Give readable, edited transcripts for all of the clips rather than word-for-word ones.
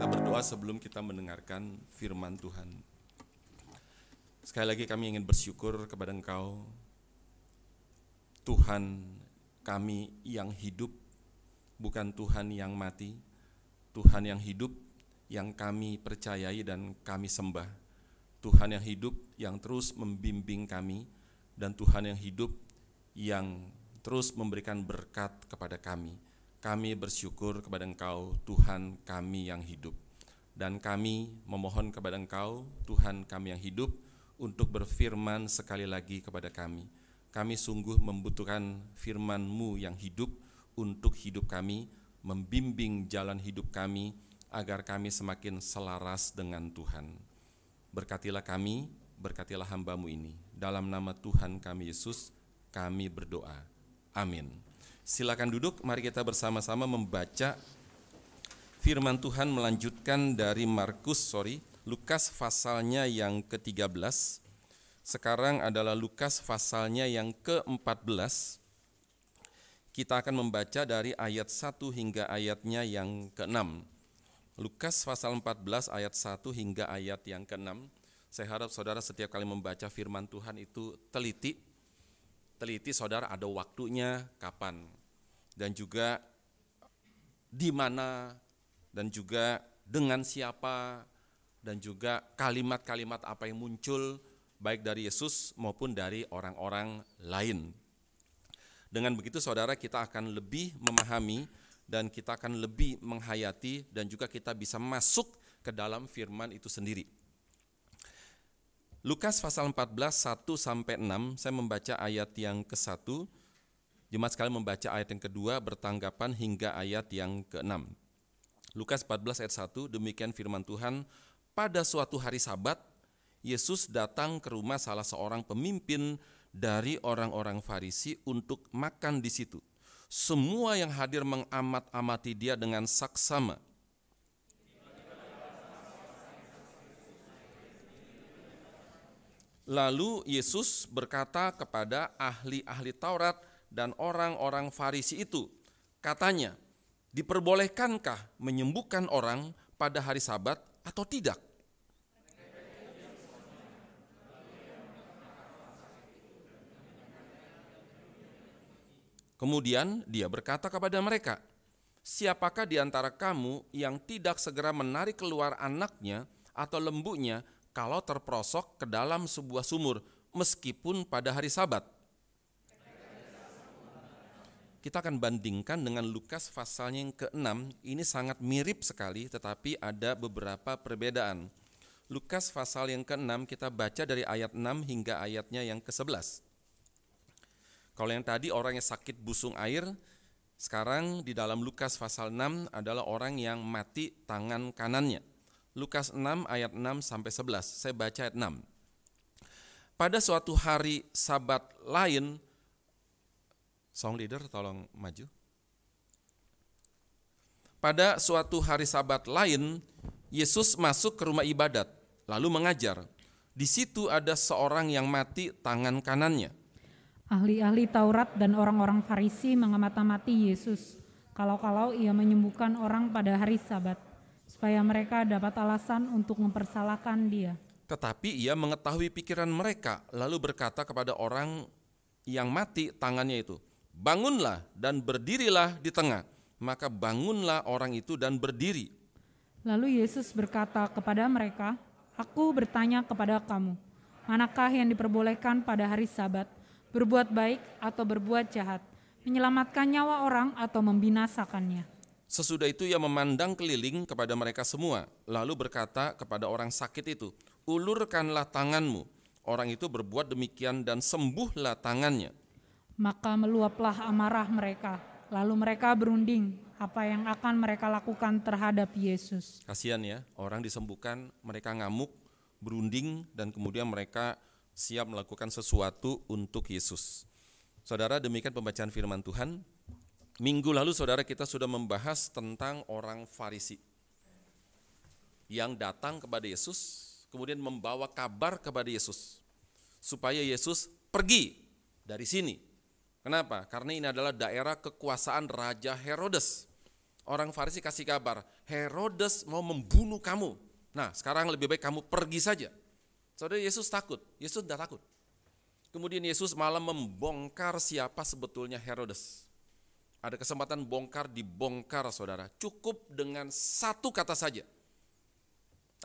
Kita berdoa sebelum kita mendengarkan firman Tuhan. Sekali lagi kami ingin bersyukur kepada Engkau, Tuhan kami yang hidup, bukan Tuhan yang mati, Tuhan yang hidup, yang kami percayai dan kami sembah. Tuhan yang hidup, yang terus membimbing kami, dan Tuhan yang hidup, yang terus memberikan berkat kepada kami. Kami bersyukur kepada Engkau, Tuhan kami yang hidup. Dan kami memohon kepada Engkau, Tuhan kami yang hidup, untuk berfirman sekali lagi kepada kami. Kami sungguh membutuhkan firman-Mu yang hidup untuk hidup kami, membimbing jalan hidup kami, agar kami semakin selaras dengan Tuhan. Berkatilah kami, berkatilah hamba-Mu ini. Dalam nama Tuhan kami Yesus, kami berdoa. Amin. Silakan duduk, mari kita bersama-sama membaca firman Tuhan melanjutkan dari Lukas pasalnya yang ke-13. Sekarang adalah Lukas pasalnya yang ke-14. Kita akan membaca dari ayat 1 hingga ayatnya yang ke-6. Lukas pasal 14 ayat 1 hingga ayat yang ke-6. Saya harap saudara setiap kali membaca firman Tuhan itu teliti saudara, ada waktunya kapan, dan juga di mana, dan juga dengan siapa, dan juga kalimat-kalimat apa yang muncul baik dari Yesus maupun dari orang-orang lain. Dengan begitu saudara, kita akan lebih memahami dan kita akan lebih menghayati, dan juga kita bisa masuk ke dalam firman itu sendiri. Lukas pasal 14, 1-6, saya membaca ayat yang ke-1, jemaat sekalian membaca ayat yang kedua, bertanggapan hingga ayat yang ke-6. Lukas 14 ayat 1, demikian firman Tuhan, pada suatu hari Sabat, Yesus datang ke rumah salah seorang pemimpin dari orang-orang Farisi untuk makan di situ. Semua yang hadir mengamat-amati dia dengan saksama. Lalu Yesus berkata kepada ahli-ahli Taurat dan orang-orang Farisi itu, katanya, diperbolehkankah menyembuhkan orang pada hari Sabat atau tidak? Kemudian dia berkata kepada mereka, siapakah di antara kamu yang tidak segera menarik keluar anaknya atau lembunya kalau terperosok ke dalam sebuah sumur, meskipun pada hari Sabat? Kita akan bandingkan dengan Lukas pasalnya yang ke-6, ini sangat mirip sekali tetapi ada beberapa perbedaan. Lukas pasal yang ke-6 kita baca dari ayat 6 hingga ayatnya yang ke-11. Kalau yang tadi orang yang sakit busung air, sekarang di dalam Lukas pasal 6 adalah orang yang mati tangan kanannya. Lukas 6 ayat 6-11, saya baca ayat 6. Pada suatu hari Sabat lain, song leader tolong maju. Pada suatu hari Sabat lain, Yesus masuk ke rumah ibadat, lalu mengajar. Di situ ada seorang yang mati tangan kanannya. Ahli-ahli Taurat dan orang-orang Farisi mengamati Yesus, kalau-kalau ia menyembuhkan orang pada hari Sabat, supaya mereka dapat alasan untuk mempersalahkan dia. Tetapi ia mengetahui pikiran mereka, lalu berkata kepada orang yang mati tangannya itu, bangunlah dan berdirilah di tengah. Maka bangunlah orang itu dan berdiri. Lalu Yesus berkata kepada mereka, aku bertanya kepada kamu, manakah yang diperbolehkan pada hari Sabat, berbuat baik atau berbuat jahat, menyelamatkan nyawa orang atau membinasakannya? Sesudah itu ia memandang keliling kepada mereka semua, lalu berkata kepada orang sakit itu, ulurkanlah tanganmu. Orang itu berbuat demikian dan sembuhlah tangannya. Maka meluaplah amarah mereka, lalu mereka berunding apa yang akan mereka lakukan terhadap Yesus. Kasihan ya, orang disembuhkan, mereka ngamuk, berunding, dan kemudian mereka siap melakukan sesuatu untuk Yesus. Saudara, demikian pembacaan firman Tuhan. Minggu lalu saudara kita sudah membahas tentang orang Farisi yang datang kepada Yesus, kemudian membawa kabar kepada Yesus supaya Yesus pergi dari sini. Kenapa? Karena ini adalah daerah kekuasaan Raja Herodes. Orang Farisi kasih kabar, Herodes mau membunuh kamu. Nah, sekarang lebih baik kamu pergi saja. Saudara, Yesus takut. Yesus tidak takut. Kemudian Yesus malah membongkar siapa sebetulnya Herodes. Ada kesempatan dibongkar saudara. Cukup dengan satu kata saja.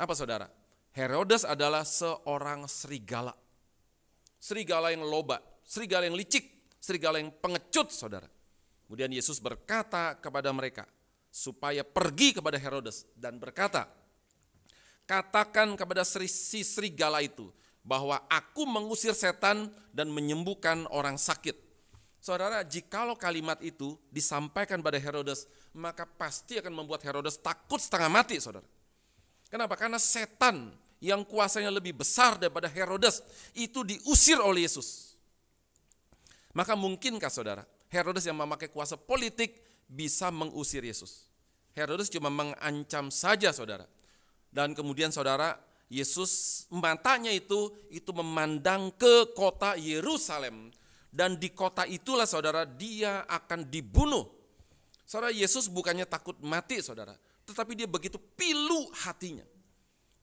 Apa saudara? Herodes adalah seorang serigala. Serigala yang loba, serigala yang licik, serigala yang pengecut saudara. Kemudian Yesus berkata kepada mereka supaya pergi kepada Herodes dan berkata, katakan kepada si serigala itu bahwa aku mengusir setan dan menyembuhkan orang sakit. Saudara, jikalau kalimat itu disampaikan pada Herodes, maka pasti akan membuat Herodes takut setengah mati, saudara. Kenapa? Karena setan yang kuasanya lebih besar daripada Herodes itu diusir oleh Yesus. Maka mungkinkah saudara, Herodes yang memakai kuasa politik bisa mengusir Yesus? Herodes cuma mengancam saja saudara. Dan kemudian saudara, Yesus matanya itu memandang ke kota Yerusalem. Dan di kota itulah saudara dia akan dibunuh. Saudara, Yesus bukannya takut mati saudara, tetapi dia begitu pilu hatinya.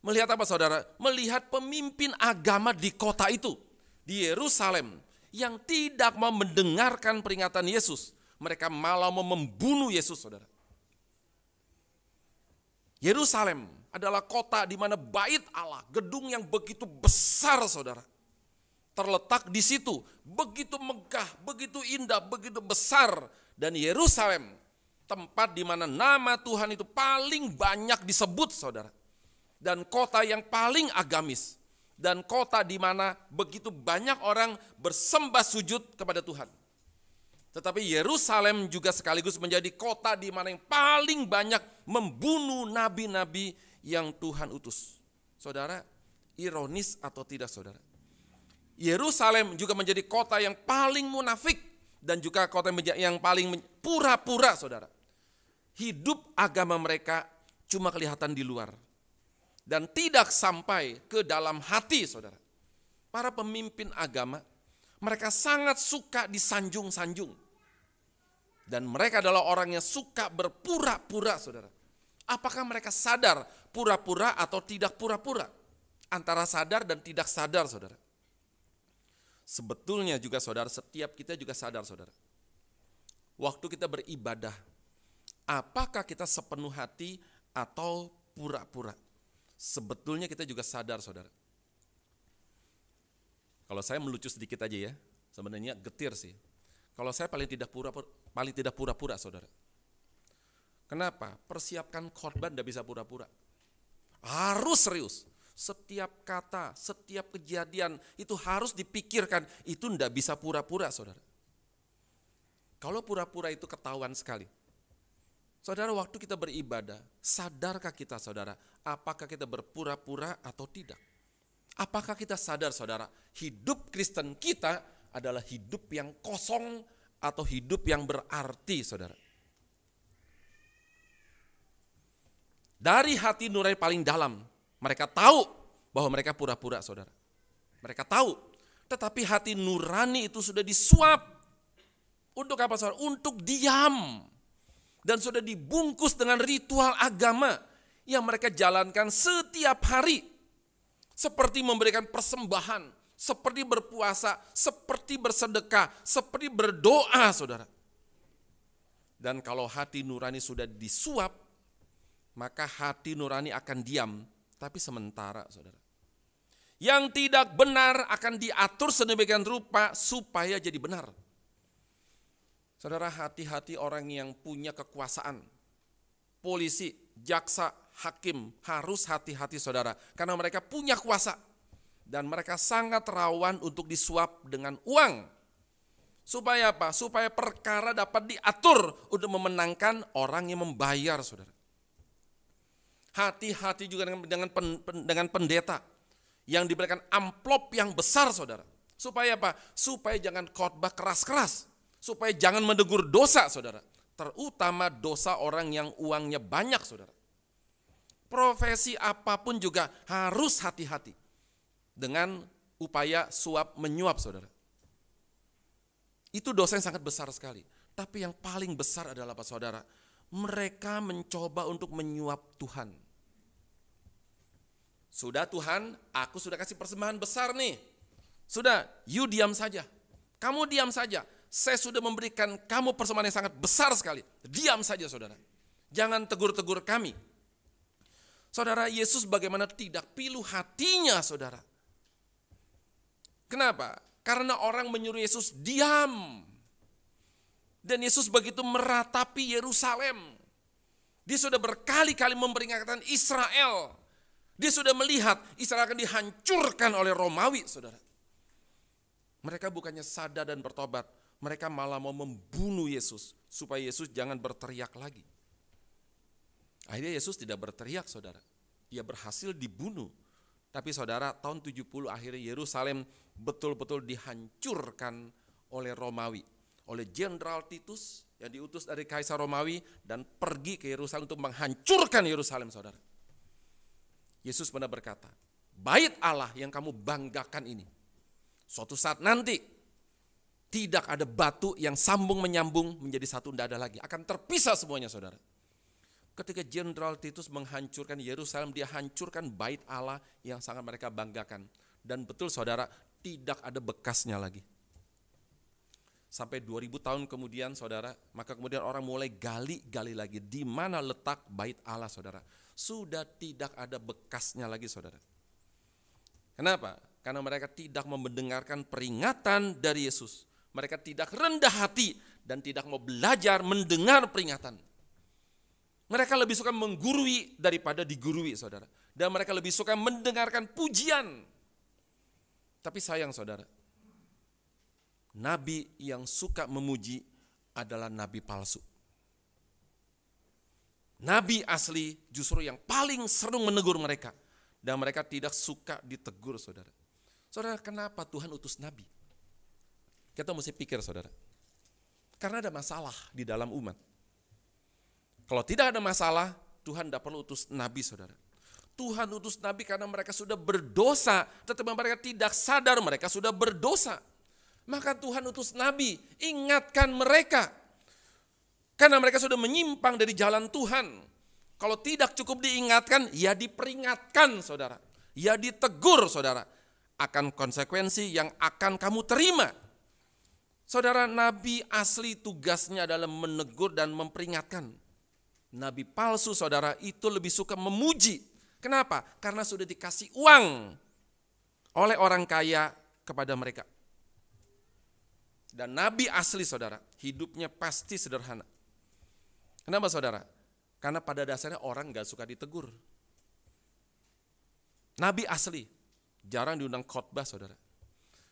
Melihat apa saudara? Melihat pemimpin agama di kota itu, di Yerusalem, yang tidak mau mendengarkan peringatan Yesus. Mereka malah mau membunuh Yesus saudara. Yerusalem adalah kota di mana bait Allah, gedung yang begitu besar saudara, terletak di situ, begitu megah, begitu indah, begitu besar. Dan Yerusalem, tempat di mana nama Tuhan itu paling banyak disebut saudara. Dan kota yang paling agamis. Dan kota di mana begitu banyak orang bersembah sujud kepada Tuhan. Tetapi Yerusalem juga sekaligus menjadi kota di mana yang paling banyak membunuh nabi-nabi yang Tuhan utus. Saudara, ironis atau tidak saudara? Yerusalem juga menjadi kota yang paling munafik dan juga kota yang paling pura-pura saudara. Hidup agama mereka cuma kelihatan di luar dan tidak sampai ke dalam hati saudara. Para pemimpin agama, mereka sangat suka disanjung-sanjung. Dan mereka adalah orang yang suka berpura-pura saudara. Apakah mereka sadar pura-pura atau tidak pura-pura? Antara sadar dan tidak sadar saudara. Sebetulnya juga saudara, setiap kita juga sadar saudara. Waktu kita beribadah, apakah kita sepenuh hati atau pura-pura? Sebetulnya kita juga sadar saudara. Kalau saya melucu sedikit aja ya, sebenarnya getir sih. Kalau saya paling tidak pura-pura saudara. Kenapa? Persiapkan khotbah tidak bisa pura-pura. Harus serius. Setiap kata, setiap kejadian itu harus dipikirkan. Itu tidak bisa pura-pura saudara. Kalau pura-pura itu ketahuan sekali. Saudara, waktu kita beribadah, sadarkah kita saudara, apakah kita berpura-pura atau tidak? Apakah kita sadar saudara, hidup Kristen kita adalah hidup yang kosong atau hidup yang berarti saudara? Dari hati nurani paling dalam, mereka tahu bahwa mereka pura-pura saudara. Mereka tahu, tetapi hati nurani itu sudah disuap. Untuk apa saudara? Untuk diam. Dan sudah dibungkus dengan ritual agama yang mereka jalankan setiap hari. Seperti memberikan persembahan, seperti berpuasa, seperti bersedekah, seperti berdoa saudara. Dan kalau hati nurani sudah disuap, maka hati nurani akan diam, tapi sementara saudara. Yang tidak benar akan diatur sedemikian rupa supaya jadi benar. Saudara, hati-hati orang yang punya kekuasaan. Polisi, jaksa, hakim harus hati-hati saudara. Karena mereka punya kuasa. Dan mereka sangat rawan untuk disuap dengan uang. Supaya apa? Supaya perkara dapat diatur untuk memenangkan orang yang membayar saudara. Hati-hati juga dengan pendeta yang diberikan amplop yang besar saudara. Supaya apa? Supaya jangan khotbah keras-keras. Supaya jangan menegur dosa saudara. Terutama dosa orang yang uangnya banyak saudara. Profesi apapun juga harus hati-hati dengan upaya suap menyuap saudara. Itu dosa yang sangat besar sekali. Tapi yang paling besar adalah apa saudara? mereka mencoba untuk menyuap Tuhan. Sudah Tuhan, aku sudah kasih persembahan besar nih. Sudah, you diam saja. Kamu diam saja. Saya sudah memberikan kamu persembahan yang sangat besar sekali. Diam saja saudara. Jangan tegur-tegur kami. Saudara, Yesus bagaimana tidak pilu hatinya saudara. Kenapa? Karena orang menyuruh Yesus diam. Dan Yesus begitu meratapi Yerusalem. Dia sudah berkali-kali memperingatkan Israel. Dia sudah melihat Israel akan dihancurkan oleh Romawi, saudara. Mereka bukannya sadar dan bertobat, mereka malah mau membunuh Yesus supaya Yesus jangan berteriak lagi. Akhirnya Yesus tidak berteriak, saudara. Dia berhasil dibunuh. Tapi saudara, tahun 70 akhirnya Yerusalem betul-betul dihancurkan oleh Romawi. Oleh Jenderal Titus yang diutus dari Kaisar Romawi dan pergi ke Yerusalem untuk menghancurkan Yerusalem, saudara. Yesus benar berkata, bait Allah yang kamu banggakan ini, suatu saat nanti tidak ada batu yang sambung menyambung menjadi satu, tidak ada lagi. Akan terpisah semuanya, saudara. Ketika Jenderal Titus menghancurkan Yerusalem, dia hancurkan bait Allah yang sangat mereka banggakan. Dan betul saudara, tidak ada bekasnya lagi. Sampai 2000 tahun kemudian saudara, maka kemudian orang mulai gali lagi. Di mana letak bait Allah saudara? Sudah tidak ada bekasnya lagi saudara. Kenapa? Karena mereka tidak mendengarkan peringatan dari Yesus. Mereka tidak rendah hati dan tidak mau belajar mendengar peringatan. Mereka lebih suka menggurui daripada digurui saudara. Dan mereka lebih suka mendengarkan pujian. Tapi sayang saudara, nabi yang suka memuji adalah nabi palsu. Nabi asli justru yang paling sering menegur mereka. Dan mereka tidak suka ditegur saudara. Saudara, kenapa Tuhan utus nabi? Kita mesti pikir saudara. Karena ada masalah di dalam umat. Kalau tidak ada masalah, Tuhan tidak perlu utus nabi saudara. Tuhan utus nabi karena mereka sudah berdosa. Tetapi mereka tidak sadar mereka sudah berdosa. Maka Tuhan utus nabi, ingatkan mereka. Karena mereka sudah menyimpang dari jalan Tuhan. Kalau tidak cukup diingatkan, ya diperingatkan saudara. Ya ditegur saudara. Akan konsekuensi yang akan kamu terima. Saudara, nabi asli tugasnya adalah menegur dan memperingatkan. Nabi palsu saudara itu lebih suka memuji. Kenapa? Karena sudah dikasih uang oleh orang kaya kepada mereka. Dan nabi asli saudara, hidupnya pasti sederhana. Kenapa saudara? Karena pada dasarnya orang gak suka ditegur. Nabi asli, jarang diundang khotbah saudara.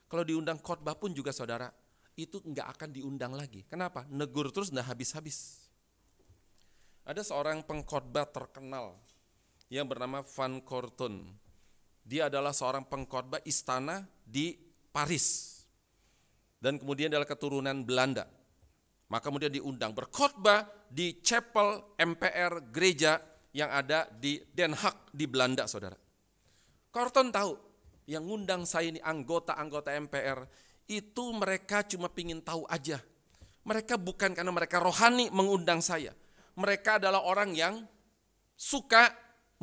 Kalau diundang khotbah pun juga saudara, itu gak akan diundang lagi. Kenapa? Negur terus gak habis-habis. Ada seorang pengkhotbah terkenal yang bernama Van Korton. Dia adalah seorang pengkhotbah istana di Paris. Dan kemudian adalah keturunan Belanda. Maka kemudian diundang berkhotbah di chapel MPR gereja yang ada di Den Haag di Belanda saudara. Korton tahu yang ngundang saya ini anggota-anggota MPR itu mereka cuma pingin tahu aja. Mereka bukan karena mereka rohani mengundang saya. Mereka adalah orang yang suka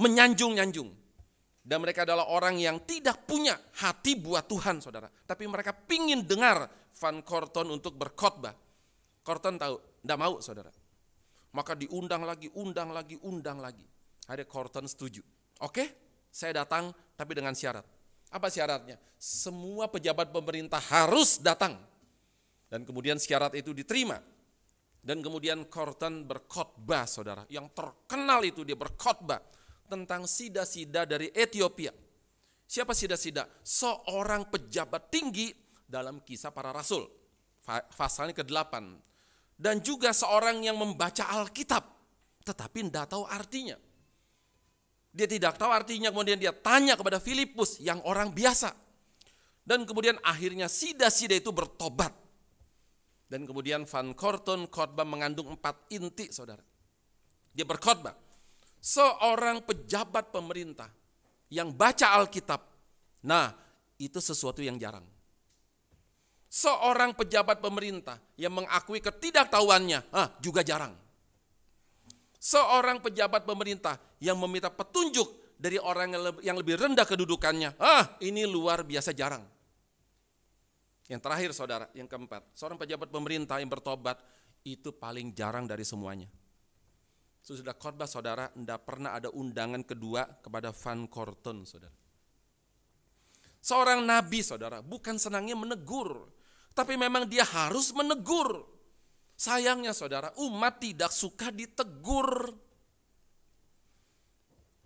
menyanjung-nyanjung. Dan mereka adalah orang yang tidak punya hati buat Tuhan saudara. Tapi mereka pingin dengar Van Korton untuk berkhotbah. Korton tahu, tidak mau saudara. Maka diundang lagi, undang lagi. Ada Korton setuju. Oke, saya datang tapi dengan syarat. Apa syaratnya? Semua pejabat pemerintah harus datang. Dan kemudian syarat itu diterima. Dan kemudian Korton berkhotbah saudara. Yang terkenal itu dia berkhotbah tentang sida-sida dari Ethiopia. Siapa sida-sida? Seorang pejabat tinggi dalam Kisah Para Rasul. Pasalnya ke-8. Dan juga seorang yang membaca Alkitab, tetapi tidak tahu artinya. Dia tidak tahu artinya, kemudian dia tanya kepada Filipus yang orang biasa. Dan kemudian akhirnya sida-sida itu bertobat. Dan kemudian Van Korton khotbah mengandung 4 inti saudara. Dia berkhotbah. Seorang pejabat pemerintah yang baca Alkitab, nah itu sesuatu yang jarang. Seorang pejabat pemerintah yang mengakui ketidaktahuannya, juga jarang. Seorang pejabat pemerintah yang meminta petunjuk dari orang yang lebih rendah kedudukannya. Ini luar biasa jarang. Yang terakhir saudara, yang keempat. Seorang pejabat pemerintah yang bertobat itu paling jarang dari semuanya. Sudah khotbah saudara, tidak pernah ada undangan kedua kepada Van Korten saudara. Seorang nabi saudara, bukan senangnya menegur, tapi memang dia harus menegur. Sayangnya saudara, umat tidak suka ditegur.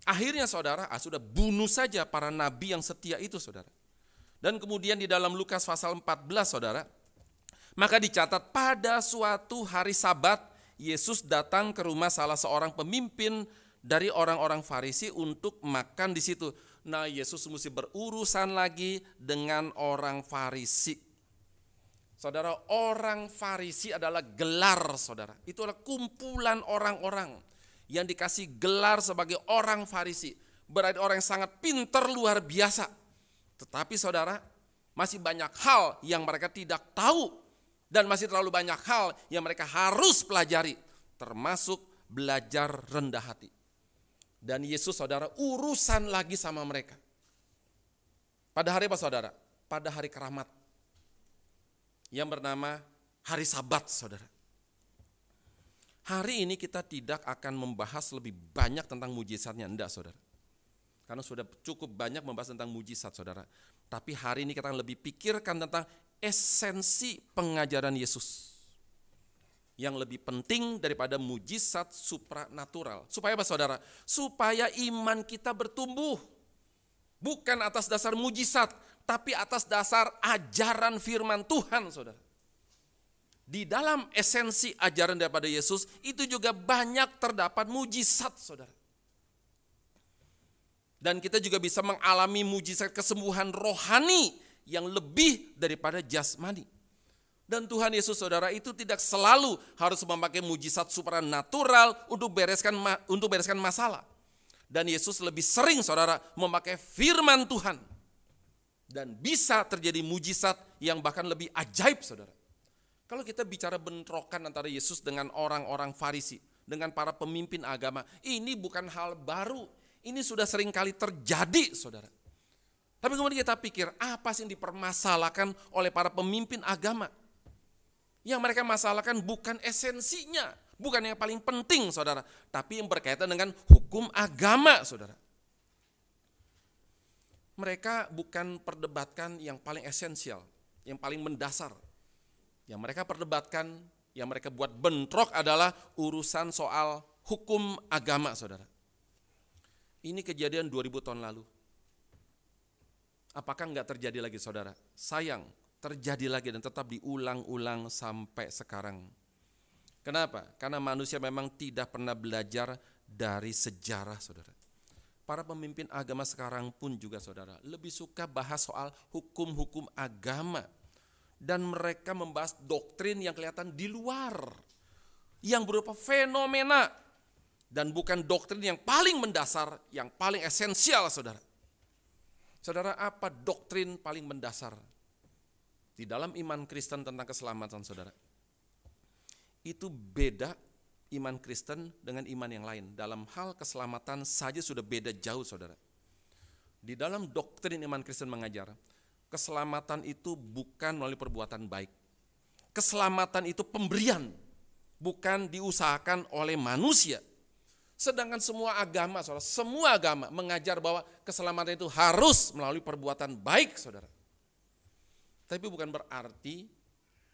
Akhirnya saudara, sudah bunuh saja para nabi yang setia itu saudara. Dan kemudian di dalam Lukas pasal 14 saudara, maka dicatat pada suatu hari Sabat, Yesus datang ke rumah salah seorang pemimpin dari orang-orang Farisi untuk makan di situ. Nah, Yesus mesti berurusan lagi dengan orang Farisi. Saudara, orang Farisi adalah gelar saudara. Itu adalah kumpulan orang-orang yang dikasih gelar sebagai orang Farisi. Berarti orang yang sangat pintar luar biasa. Tetapi saudara, masih banyak hal yang mereka tidak tahu. Dan masih terlalu banyak hal yang mereka harus pelajari. Termasuk belajar rendah hati. Dan Yesus saudara urusan lagi sama mereka. Pada hari apa saudara? Pada hari keramat. Yang bernama hari Sabat saudara. Hari ini kita tidak akan membahas lebih banyak tentang mujizatnya. Enggak saudara. Karena sudah cukup banyak membahas tentang mujizat saudara. Tapi hari ini kita akan lebih pikirkan tentang esensi pengajaran Yesus yang lebih penting daripada mujizat supranatural. Supaya apa saudara? Supaya iman kita bertumbuh. Bukan atas dasar mujizat, tapi atas dasar ajaran firman Tuhan saudara. Di dalam esensi ajaran daripada Yesus itu juga banyak terdapat mujizat saudara. Dan kita juga bisa mengalami mujizat kesembuhan rohani yang lebih daripada jasmani. Dan Tuhan Yesus saudara itu tidak selalu harus memakai mujizat supranatural untuk bereskan masalah. Dan Yesus lebih sering saudara memakai firman Tuhan. Dan bisa terjadi mujizat yang bahkan lebih ajaib saudara. Kalau kita bicara bentrokan antara Yesus dengan orang-orang Farisi, dengan para pemimpin agama, ini bukan hal baru. Ini sudah sering kali terjadi saudara. Tapi kemudian kita pikir, apa sih yang dipermasalahkan oleh para pemimpin agama? Yang mereka masalahkan bukan esensinya, bukan yang paling penting saudara, tapi yang berkaitan dengan hukum agama saudara. Mereka bukan perdebatkan yang paling esensial, yang paling mendasar. Yang mereka perdebatkan, yang mereka buat bentrok adalah urusan soal hukum agama saudara. Ini kejadian 2000 tahun lalu. Apakah enggak terjadi lagi saudara? Sayang, terjadi lagi dan tetap diulang-ulang sampai sekarang. Kenapa? Karena manusia memang tidak pernah belajar dari sejarah saudara. Para pemimpin agama sekarang pun juga saudara, lebih suka bahas soal hukum-hukum agama. Dan mereka membahas doktrin yang kelihatan di luar. Yang berupa fenomena. Dan bukan doktrin yang paling mendasar, yang paling esensial saudara. Saudara, apa doktrin paling mendasar di dalam iman Kristen tentang keselamatan saudara? Itu beda iman Kristen dengan iman yang lain. Dalam hal keselamatan saja sudah beda jauh saudara. Di dalam doktrin iman Kristen mengajar, keselamatan itu bukan melalui perbuatan baik. Keselamatan itu pemberian, bukan diusahakan oleh manusia. Sedangkan semua agama, saudara, semua agama mengajar bahwa keselamatan itu harus melalui perbuatan baik, saudara. Tapi bukan berarti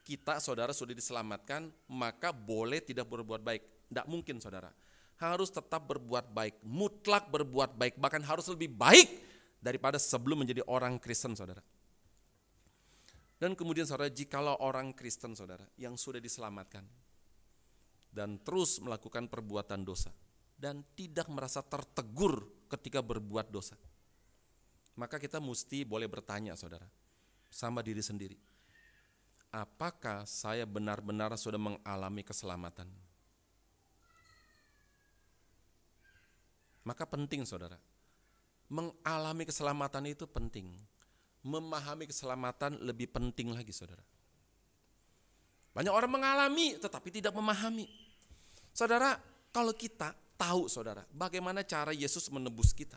kita, saudara, sudah diselamatkan, maka boleh tidak berbuat baik. Tidak mungkin, saudara. Harus tetap berbuat baik, mutlak berbuat baik, bahkan harus lebih baik daripada sebelum menjadi orang Kristen, saudara. Dan kemudian, saudara, jikalau orang Kristen, saudara, yang sudah diselamatkan dan terus melakukan perbuatan dosa, dan tidak merasa tertegur ketika berbuat dosa, maka kita mesti boleh bertanya saudara, sama diri sendiri, apakah saya benar-benar sudah mengalami keselamatan? Maka penting saudara, mengalami keselamatan itu penting, memahami keselamatan lebih penting lagi saudara. Banyak orang mengalami tetapi tidak memahami. Saudara, Kalau kita tahu saudara, bagaimana cara Yesus menebus kita.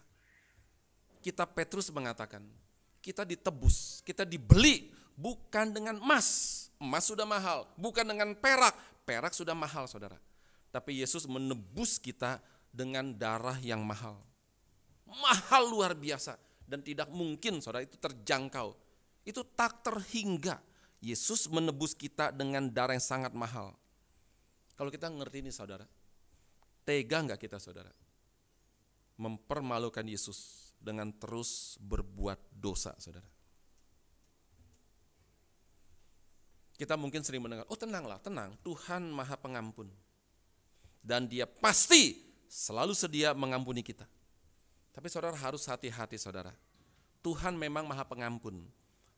Kitab Petrus mengatakan, kita ditebus, kita dibeli bukan dengan emas. Emas sudah mahal, bukan dengan perak. Perak sudah mahal saudara. Tapi Yesus menebus kita dengan darah yang mahal. Mahal luar biasa. Dan tidak mungkin saudara itu terjangkau. Itu tak terhingga. Yesus menebus kita dengan darah yang sangat mahal. Kalau kita ngerti ini saudara, tega enggak kita saudara mempermalukan Yesus dengan terus berbuat dosa saudara? Kita mungkin sering mendengar, oh tenanglah, tenang, Tuhan Maha Pengampun. Dan Dia pasti selalu sedia mengampuni kita. Tapi saudara harus hati-hati saudara. Tuhan memang Maha Pengampun.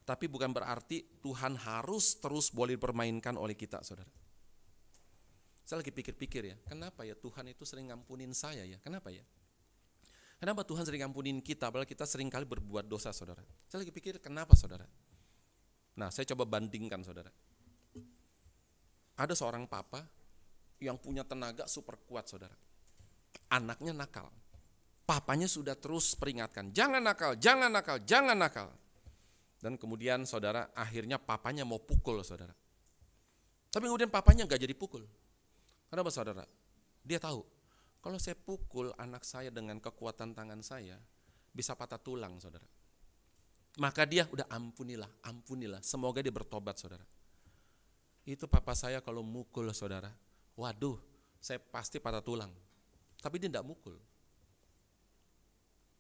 Tapi bukan berarti Tuhan harus terus boleh dipermainkan oleh kita saudara. Saya lagi pikir-pikir ya, kenapa ya Tuhan itu sering ngampunin saya ya? Kenapa ya? Kenapa Tuhan sering ngampunin kita, padahal kita sering kali berbuat dosa saudara? Saya lagi pikir kenapa saudara? Nah saya coba bandingkan saudara. Ada seorang papa yang punya tenaga super kuat saudara. Anaknya nakal. Papanya sudah terus peringatkan, jangan nakal, jangan nakal, jangan nakal. Dan kemudian saudara, akhirnya papanya mau pukul saudara. Tapi kemudian papanya gak jadi pukul. Kenapa saudara? Dia tahu, kalau saya pukul anak saya dengan kekuatan tangan saya, bisa patah tulang saudara. Maka dia udah ampunilah, ampunilah. Semoga dia bertobat saudara. Itu papa saya kalau mukul saudara, waduh, saya pasti patah tulang. Tapi dia tidak mukul.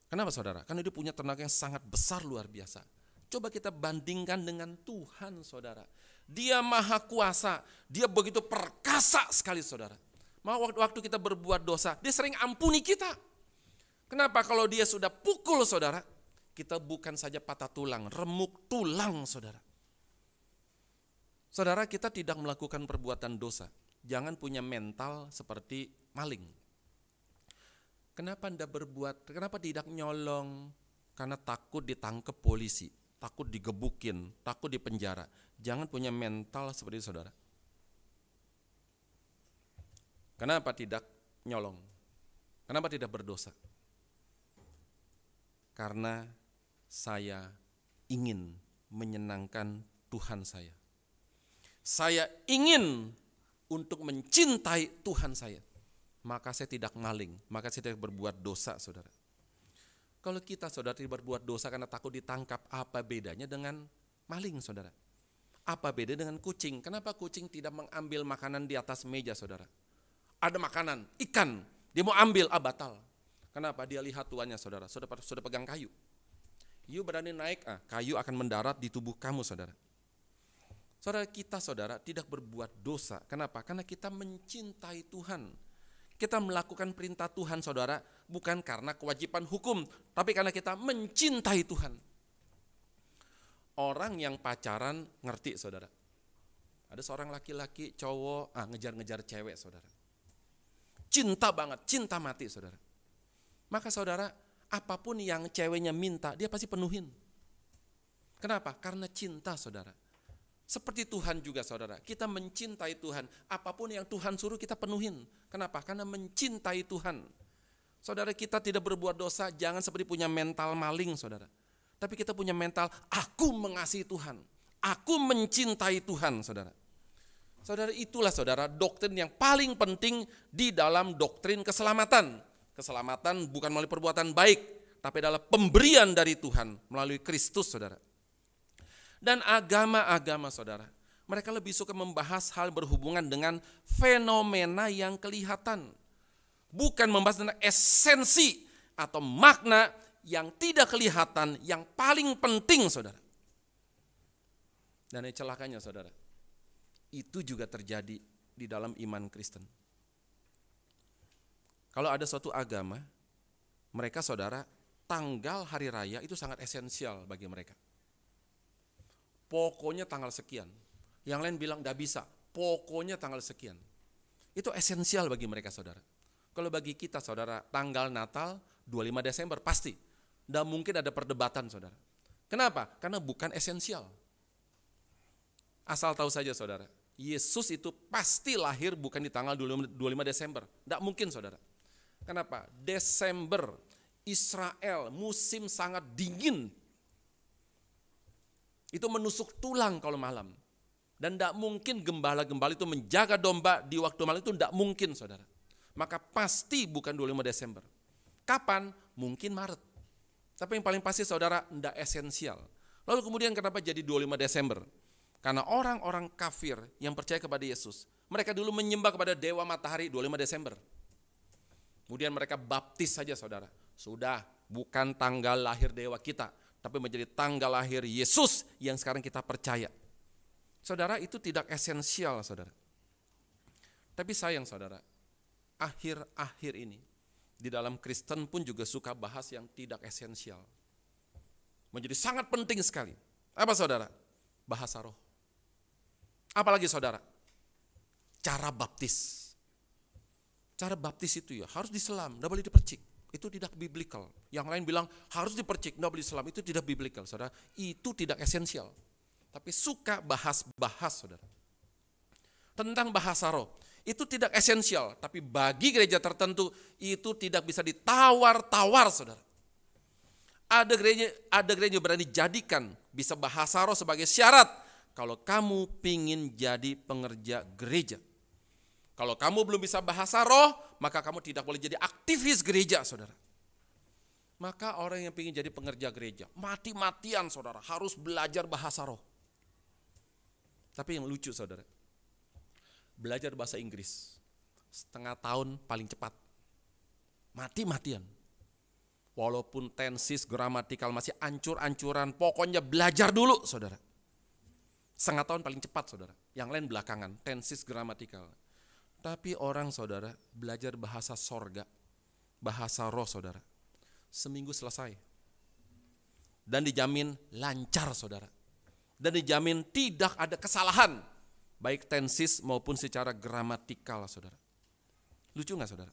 Kenapa saudara? Karena dia punya tenaga yang sangat besar luar biasa. Coba kita bandingkan dengan Tuhan saudara. Dia maha kuasa, dia begitu perkasa sekali saudara. Waktu kita berbuat dosa, dia sering ampuni kita. Kenapa? Kalau dia sudah pukul saudara, kita bukan saja patah tulang, remuk tulang saudara. Saudara, kita tidak melakukan perbuatan dosa. Jangan punya mental seperti maling. Kenapa Anda berbuat, kenapa tidak nyolong? Karena takut ditangkap polisi. Takut digebukin, takut dipenjara. Jangan punya mental seperti itu saudara. Kenapa tidak nyolong? Kenapa tidak berdosa? Karena saya ingin menyenangkan Tuhan saya. Saya ingin untuk mencintai Tuhan saya. Maka saya tidak maling, maka saya tidak berbuat dosa saudara. Kalau kita saudara tidak berbuat dosa karena takut ditangkap, apa bedanya dengan maling saudara? Apa beda dengan kucing? Kenapa kucing tidak mengambil makanan di atas meja saudara? Ada makanan, ikan, dia mau ambil, batal. Kenapa? Dia lihat tuannya saudara, sudah pegang kayu. You berani naik, kayu akan mendarat di tubuh kamu saudara. Saudara kita saudara tidak berbuat dosa. Kenapa? Karena kita mencintai Tuhan. Kita melakukan perintah Tuhan saudara bukan karena kewajiban hukum, tapi karena kita mencintai Tuhan. Orang yang pacaran ngerti saudara. Ada seorang laki-laki cowok ngejar-ngejar cewek saudara. Cinta banget, cinta mati saudara. Maka saudara, apapun yang ceweknya minta dia pasti penuhin. Kenapa? Karena cinta saudara. Seperti Tuhan juga saudara, kita mencintai Tuhan, apapun yang Tuhan suruh kita penuhin. Kenapa? Karena mencintai Tuhan. Saudara, kita tidak berbuat dosa, jangan seperti punya mental maling saudara. Tapi kita punya mental, aku mengasihi Tuhan, aku mencintai Tuhan saudara. Saudara, itulah saudara doktrin yang paling penting di dalam doktrin keselamatan. Keselamatan bukan melalui perbuatan baik, tapi adalah pemberian dari Tuhan melalui Kristus saudara. Dan agama-agama saudara, mereka lebih suka membahas hal berhubungan dengan fenomena yang kelihatan. Bukan membahas tentang esensi atau makna yang tidak kelihatan, yang paling penting saudara. Dan celakanya saudara, itu juga terjadi di dalam iman Kristen. Kalau ada suatu agama, mereka saudara, tanggal hari raya itu sangat esensial bagi mereka. Pokoknya tanggal sekian. Yang lain bilang tidak bisa, pokoknya tanggal sekian. Itu esensial bagi mereka saudara. Kalau bagi kita saudara, tanggal Natal 25 Desember pasti. Tidak mungkin ada perdebatan saudara. Kenapa? Karena bukan esensial. Asal tahu saja saudara, Yesus itu pasti lahir bukan di tanggal 25 Desember. Tidak mungkin saudara. Kenapa? Desember, Israel, musim sangat dingin. Itu menusuk tulang kalau malam. Dan tidak mungkin gembala-gembala itu menjaga domba di waktu malam, itu tidak mungkin saudara. Maka pasti bukan 25 Desember. Kapan? Mungkin Maret. Tapi yang paling pasti saudara, tidak esensial. Lalu kemudian kenapa jadi 25 Desember? Karena orang-orang kafir yang percaya kepada Yesus, mereka dulu menyembah kepada dewa matahari 25 Desember. Kemudian mereka baptis saja saudara. Sudah, bukan tanggal lahir dewa kita, tapi menjadi tanggal lahir Yesus yang sekarang kita percaya. Saudara, itu tidak esensial saudara. Tapi sayang saudara, akhir-akhir ini, di dalam Kristen pun juga suka bahas yang tidak esensial. Menjadi sangat penting sekali. Apa saudara? Bahasa roh. Apalagi saudara? Cara baptis. Cara baptis itu ya harus diselam, tidak boleh dipercik. Itu tidak biblical. Yang lain bilang harus dipercik, tidak boleh diselam. Itu tidak biblical saudara. Itu tidak esensial. Tapi suka bahas-bahas saudara. Tentang bahasa roh. Itu tidak esensial. Tapi bagi gereja tertentu itu tidak bisa ditawar-tawar saudara. Ada gereja berani jadikan bisa bahasa roh sebagai syarat. Kalau kamu pingin jadi pengerja gereja. Kalau kamu belum bisa bahasa roh, maka kamu tidak boleh jadi aktivis gereja, saudara. Maka orang yang pingin jadi pengerja gereja, mati-matian saudara, harus belajar bahasa roh. Tapi yang lucu saudara, belajar bahasa Inggris, setengah tahun paling cepat. Mati-matian. Walaupun tensis, gramatikal masih ancur-ancuran, pokoknya belajar dulu saudara. Setengah tahun paling cepat saudara, yang lain belakangan, tensis, gramatikal. Tapi orang saudara belajar bahasa sorga, bahasa roh saudara, seminggu selesai. Dan dijamin lancar saudara. Dan dijamin tidak ada kesalahan, baik tensis maupun secara gramatikal saudara. Lucu gak saudara?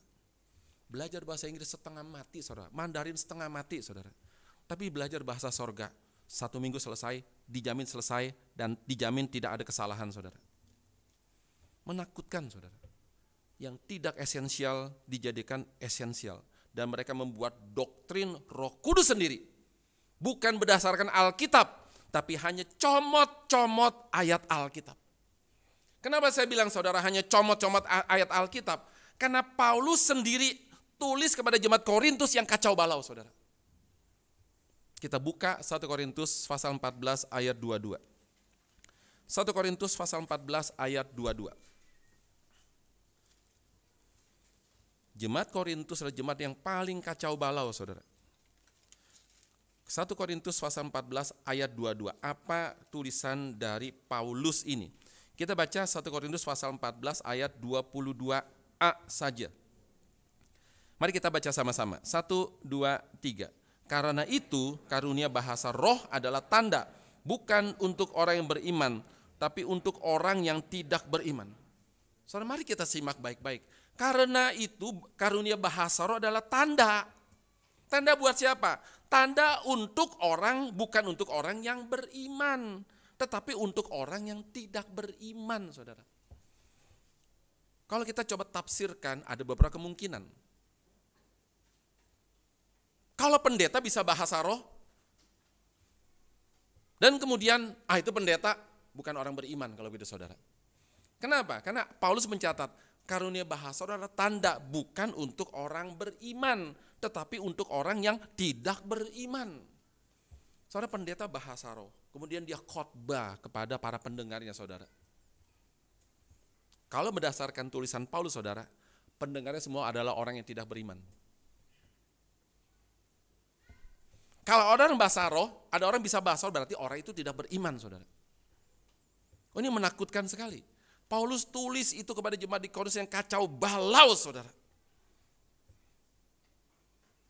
Belajar bahasa Inggris setengah mati saudara, Mandarin setengah mati saudara. Tapi belajar bahasa sorga, 1 minggu selesai, dijamin selesai, dan dijamin tidak ada kesalahan saudara. Menakutkan saudara. Yang tidak esensial dijadikan esensial. Dan mereka membuat doktrin Roh Kudus sendiri. Bukan berdasarkan Alkitab, tapi hanya comot-comot ayat Alkitab. Kenapa saya bilang saudara hanya comot-comot ayat Alkitab? Karena Paulus sendiri tulis kepada jemaat Korintus yang kacau balau saudara. Kita buka 1 Korintus pasal 14 ayat 22. 1 Korintus pasal 14 ayat 22. Jemaat Korintus adalah jemaat yang paling kacau balau saudara. 1 Korintus pasal 14 ayat 22. Apa tulisan dari Paulus ini? Kita baca 1 Korintus pasal 14 ayat 22a saja. Mari kita baca sama-sama. 1, 2, 3. Karena itu karunia bahasa roh adalah tanda, bukan untuk orang yang beriman, tapi untuk orang yang tidak beriman. Saudara, mari kita simak baik-baik. Karena itu karunia bahasa roh adalah tanda. Tanda buat siapa? Tanda untuk orang, bukan untuk orang yang beriman, tetapi untuk orang yang tidak beriman, saudara. Kalau kita coba tafsirkan, ada beberapa kemungkinan. Kalau pendeta bisa bahasa roh, dan kemudian, itu pendeta bukan orang beriman kalau begitu saudara. Kenapa? Karena Paulus mencatat, karunia bahasa roh adalah tanda bukan untuk orang beriman, tetapi untuk orang yang tidak beriman. Saudara, pendeta bahasa roh, kemudian dia khotbah kepada para pendengarnya saudara. Kalau berdasarkan tulisan Paulus saudara, pendengarnya semua adalah orang yang tidak beriman. Kalau orang bahasa roh, ada orang bisa bahasa roh, berarti orang itu tidak beriman, saudara. Oh, ini menakutkan sekali. Paulus tulis itu kepada jemaat di Korintus yang kacau balau, saudara.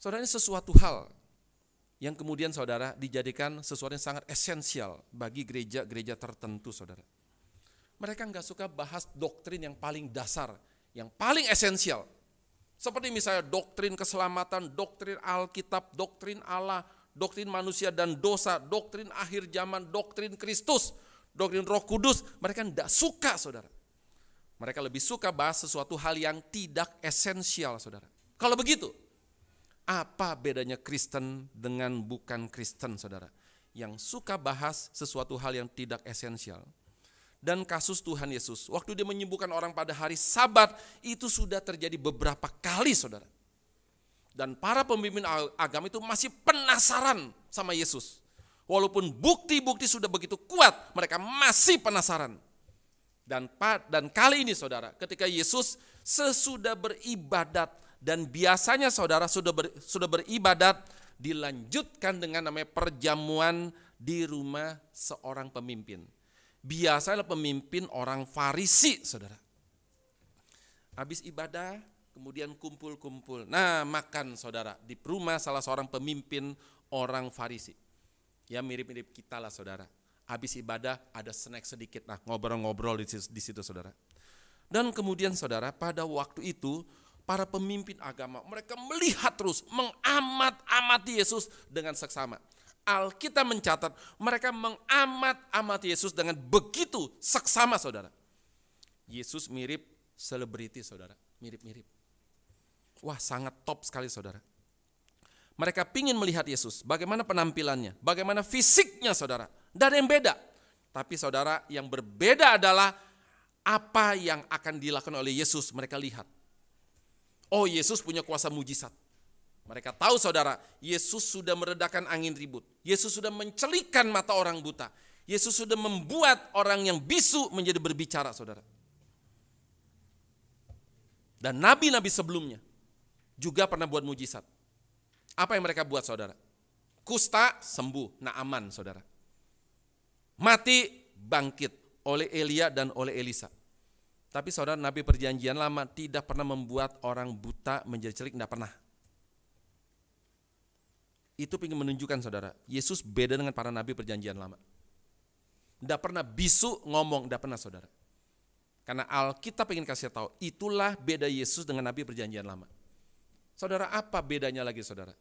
Saudara, ini sesuatu hal yang kemudian saudara dijadikan sesuatu yang sangat esensial bagi gereja-gereja tertentu, saudara. Mereka nggak suka bahas doktrin yang paling dasar, yang paling esensial. Seperti misalnya doktrin keselamatan, doktrin Alkitab, doktrin Allah, doktrin manusia dan dosa, doktrin akhir zaman, doktrin Kristus. doktrin Roh Kudus, mereka tidak suka, saudara. Mereka lebih suka bahas sesuatu hal yang tidak esensial, saudara. Kalau begitu, apa bedanya Kristen dengan bukan Kristen, saudara? Yang suka bahas sesuatu hal yang tidak esensial. Dan kasus Tuhan Yesus, waktu dia menyembuhkan orang pada hari Sabat, itu sudah terjadi beberapa kali, saudara. Dan para pemimpin agama itu masih penasaran sama Yesus. Walaupun bukti-bukti sudah begitu kuat, mereka masih penasaran. Dan kali ini, saudara, ketika Yesus sesudah beribadat, dan biasanya saudara sudah beribadat, dilanjutkan dengan namanya perjamuan di rumah seorang pemimpin. Biasanya pemimpin orang Farisi, saudara. Habis ibadah, kemudian kumpul-kumpul. Nah, makan, saudara, di rumah salah seorang pemimpin orang Farisi. Ya mirip-mirip kita lah, saudara. Habis ibadah ada snack sedikit, nah ngobrol-ngobrol di situ, saudara. Dan kemudian, saudara, pada waktu itu para pemimpin agama, mereka melihat terus, mengamat-amati Yesus dengan seksama. Alkitab mencatat, mereka mengamat-amati Yesus dengan begitu seksama, saudara. Yesus mirip selebriti, saudara, mirip-mirip. Wah, sangat top sekali, saudara. Mereka pingin melihat Yesus, bagaimana penampilannya, bagaimana fisiknya, saudara. Tidak ada yang beda. Tapi saudara, yang berbeda adalah apa yang akan dilakukan oleh Yesus, mereka lihat. Oh, Yesus punya kuasa mujizat. Mereka tahu, saudara, Yesus sudah meredakan angin ribut. Yesus sudah mencelikan mata orang buta. Yesus sudah membuat orang yang bisu menjadi berbicara, saudara. Dan nabi-nabi sebelumnya juga pernah buat mujizat. Apa yang mereka buat, saudara? Kusta sembuh, Naaman, saudara. Mati bangkit oleh Elia dan oleh Elisa. Tapi saudara, Nabi Perjanjian Lama tidak pernah membuat orang buta menjadi celik, tidak pernah. Itu ingin menunjukkan, saudara, Yesus beda dengan para Nabi Perjanjian Lama. Tidak pernah bisu ngomong, tidak pernah, saudara. Karena Alkitab ingin kasih tahu, itulah beda Yesus dengan Nabi Perjanjian Lama. Saudara, apa bedanya lagi, saudara?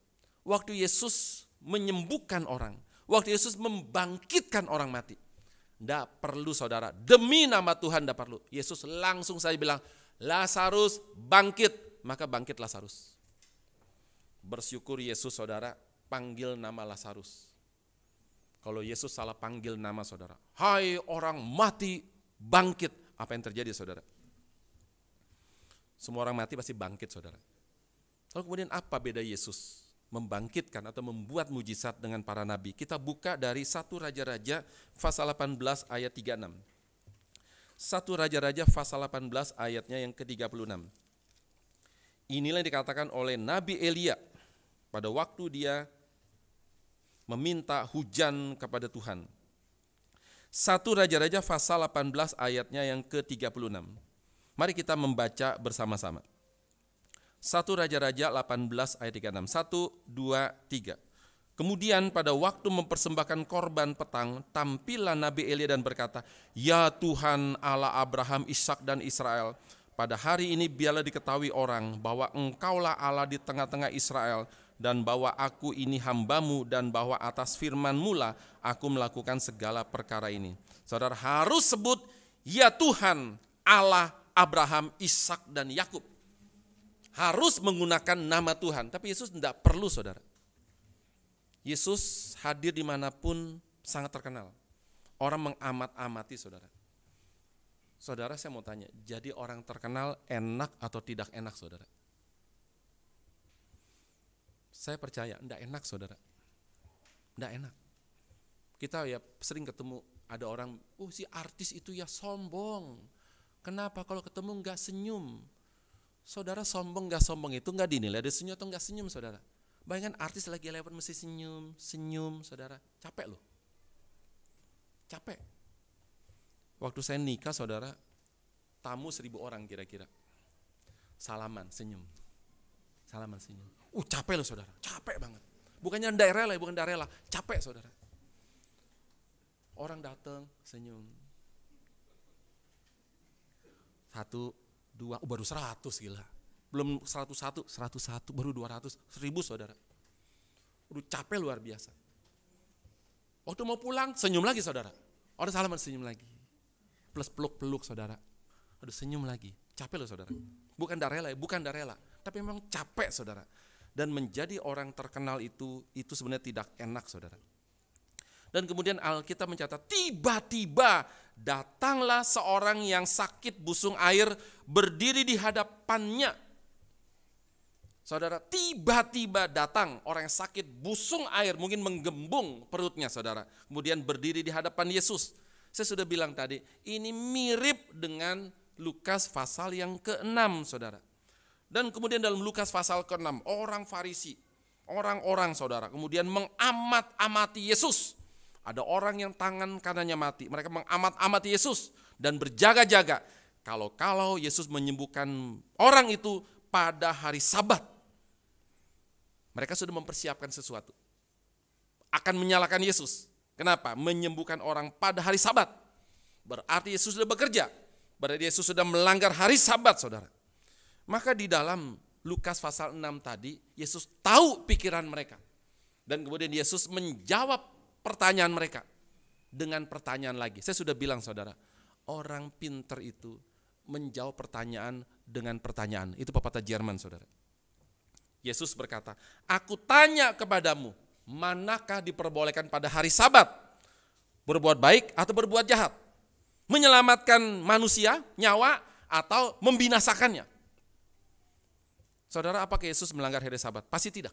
Waktu Yesus menyembuhkan orang, waktu Yesus membangkitkan orang mati, tidak perlu, saudara, demi nama Tuhan tidak perlu. Yesus langsung saja bilang, Lazarus bangkit, maka bangkit Lazarus. Bersyukur Yesus, saudara, panggil nama Lazarus. Kalau Yesus salah panggil nama, saudara, hai orang mati bangkit, apa yang terjadi, saudara? Semua orang mati pasti bangkit, saudara. Lalu kemudian apa beda Yesus membangkitkan atau membuat mujizat dengan para nabi? Kita buka dari 1 Raja-Raja pasal 18 ayat 36. 1 Raja-Raja pasal 18 ayatnya yang ke-36. Inilah yang dikatakan oleh Nabi Elia pada waktu dia meminta hujan kepada Tuhan. 1 Raja-Raja pasal 18 ayatnya yang ke-36. Mari kita membaca bersama-sama. 1 Raja-Raja 18 ayat 36. 1, 2, 3. Kemudian pada waktu mempersembahkan korban petang, tampillah Nabi Elia dan berkata, ya Tuhan Allah Abraham, Ishak dan Israel, pada hari ini biarlah diketahui orang bahwa engkaulah Allah di tengah-tengah Israel, dan bahwa aku ini hambamu, dan bahwa atas firman-Mu lah aku melakukan segala perkara ini. Saudara harus sebut, ya Tuhan Allah Abraham, Ishak dan Yakub. Harus menggunakan nama Tuhan, tapi Yesus tidak perlu, saudara. Yesus hadir dimanapun sangat terkenal. Orang mengamat-amati, saudara. Saudara, saya mau tanya, jadi orang terkenal enak atau tidak enak, saudara? Saya percaya, tidak enak, saudara. Tidak enak. Kita ya sering ketemu ada orang, si artis itu ya sombong. Kenapa kalau ketemu enggak senyum? Saudara, sombong enggak sombong itu enggak dinilai dari senyum atau enggak senyum, saudara. Bayangkan artis lagi lewat mesti senyum, saudara. Capek loh. Capek. Waktu saya nikah, saudara, tamu 1.000 orang kira-kira. Salaman, senyum. Capek loh, saudara. Capek banget. Bukannya ndak rela, bukan ndak rela. Capek, saudara. Orang datang, senyum. 1, 2, baru 100, gila. Belum 101, baru 200, 1.000, saudara. Udah capek luar biasa. Waktu mau pulang, senyum lagi, saudara. Orang salaman senyum lagi. Plus peluk-peluk saudara. Aduh senyum lagi. Capek loh saudara. Bukan dak rela, bukan dak rela. Tapi memang capek saudara. Dan menjadi orang terkenal itu sebenarnya tidak enak saudara. Dan kemudian Alkitab mencatat, tiba-tiba datanglah seorang yang sakit busung air berdiri di hadapannya. Saudara, tiba-tiba datang orang yang sakit busung air, mungkin menggembung perutnya saudara. Kemudian berdiri di hadapan Yesus. Saya sudah bilang tadi, ini mirip dengan Lukas pasal yang ke-6 saudara. Dan kemudian dalam Lukas pasal ke-6, orang Farisi, orang-orang saudara, kemudian mengamat-amati Yesus. Ada orang yang tangan kanannya mati, mereka mengamat-amati Yesus dan berjaga-jaga. Kalau Yesus menyembuhkan orang itu pada hari Sabat, mereka sudah mempersiapkan sesuatu. Akan menyalahkan Yesus. Kenapa? Menyembuhkan orang pada hari Sabat. Berarti Yesus sudah bekerja. Berarti Yesus sudah melanggar hari Sabat, saudara. Maka di dalam Lukas pasal 6 tadi, Yesus tahu pikiran mereka. Dan kemudian Yesus menjawab pertanyaan mereka dengan pertanyaan lagi. Saya sudah bilang saudara, orang pinter itu menjawab pertanyaan dengan pertanyaan. Itu pepatah Jerman saudara. Yesus berkata, aku tanya kepadamu, manakah diperbolehkan pada hari Sabat? Berbuat baik atau berbuat jahat? Menyelamatkan manusia, nyawa, atau membinasakannya? Saudara, apakah Yesus melanggar hari Sabat? Pasti tidak.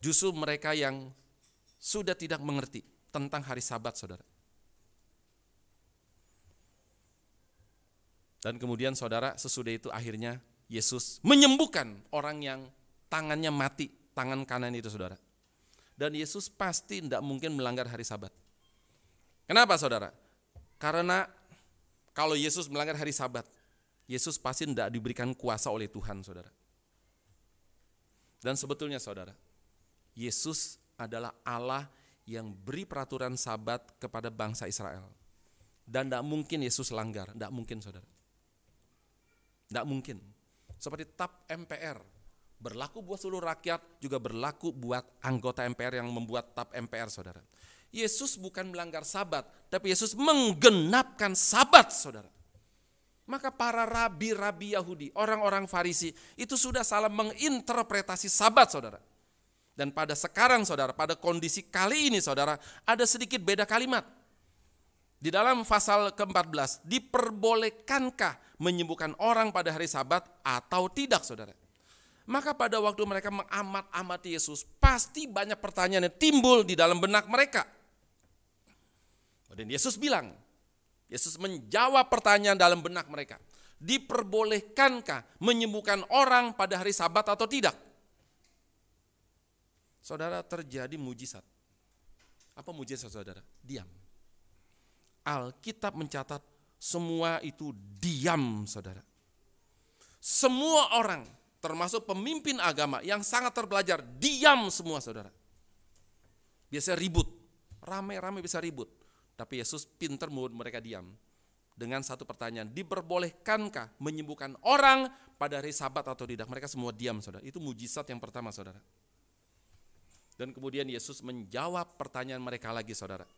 Justru mereka yang sudah tidak mengerti tentang hari Sabat, saudara. Dan kemudian saudara, sesudah itu akhirnya Yesus menyembuhkan orang yang tangannya mati, tangan kanan itu saudara. Dan Yesus pasti tidak mungkin melanggar hari Sabat. Kenapa saudara? Karena kalau Yesus melanggar hari Sabat, Yesus pasti tidak diberikan kuasa oleh Tuhan saudara. Dan sebetulnya saudara, Yesus adalah Allah yang beri peraturan Sabat kepada bangsa Israel. Dan tidak mungkin Yesus langgar, tidak mungkin saudara. Tidak mungkin. Seperti TAP MPR, berlaku buat seluruh rakyat, juga berlaku buat anggota MPR yang membuat TAP MPR saudara. Yesus bukan melanggar Sabat, tapi Yesus menggenapkan Sabat saudara. Maka para rabi-rabi Yahudi, orang-orang Farisi, itu sudah salah menginterpretasi Sabat saudara. Dan pada sekarang saudara, pada kondisi kali ini saudara, ada sedikit beda kalimat. Di dalam pasal ke-14, diperbolehkankah menyembuhkan orang pada hari Sabat atau tidak saudara? Maka pada waktu mereka mengamat-amati Yesus, pasti banyak pertanyaan yang timbul di dalam benak mereka. Dan Yesus bilang, Yesus menjawab pertanyaan dalam benak mereka. Diperbolehkankah menyembuhkan orang pada hari Sabat atau tidak? Saudara, terjadi mujizat. Apa mujizat saudara? Diam. Alkitab mencatat semua itu diam saudara. Semua orang termasuk pemimpin agama yang sangat terpelajar diam semua saudara. Biasanya ribut, rame-rame bisa ribut. Tapi Yesus pintar membuat mereka diam. Dengan satu pertanyaan, diperbolehkankah menyembuhkan orang pada hari Sabat atau tidak? Mereka semua diam saudara. Itu mujizat yang pertama saudara. Dan kemudian Yesus menjawab pertanyaan mereka lagi saudara.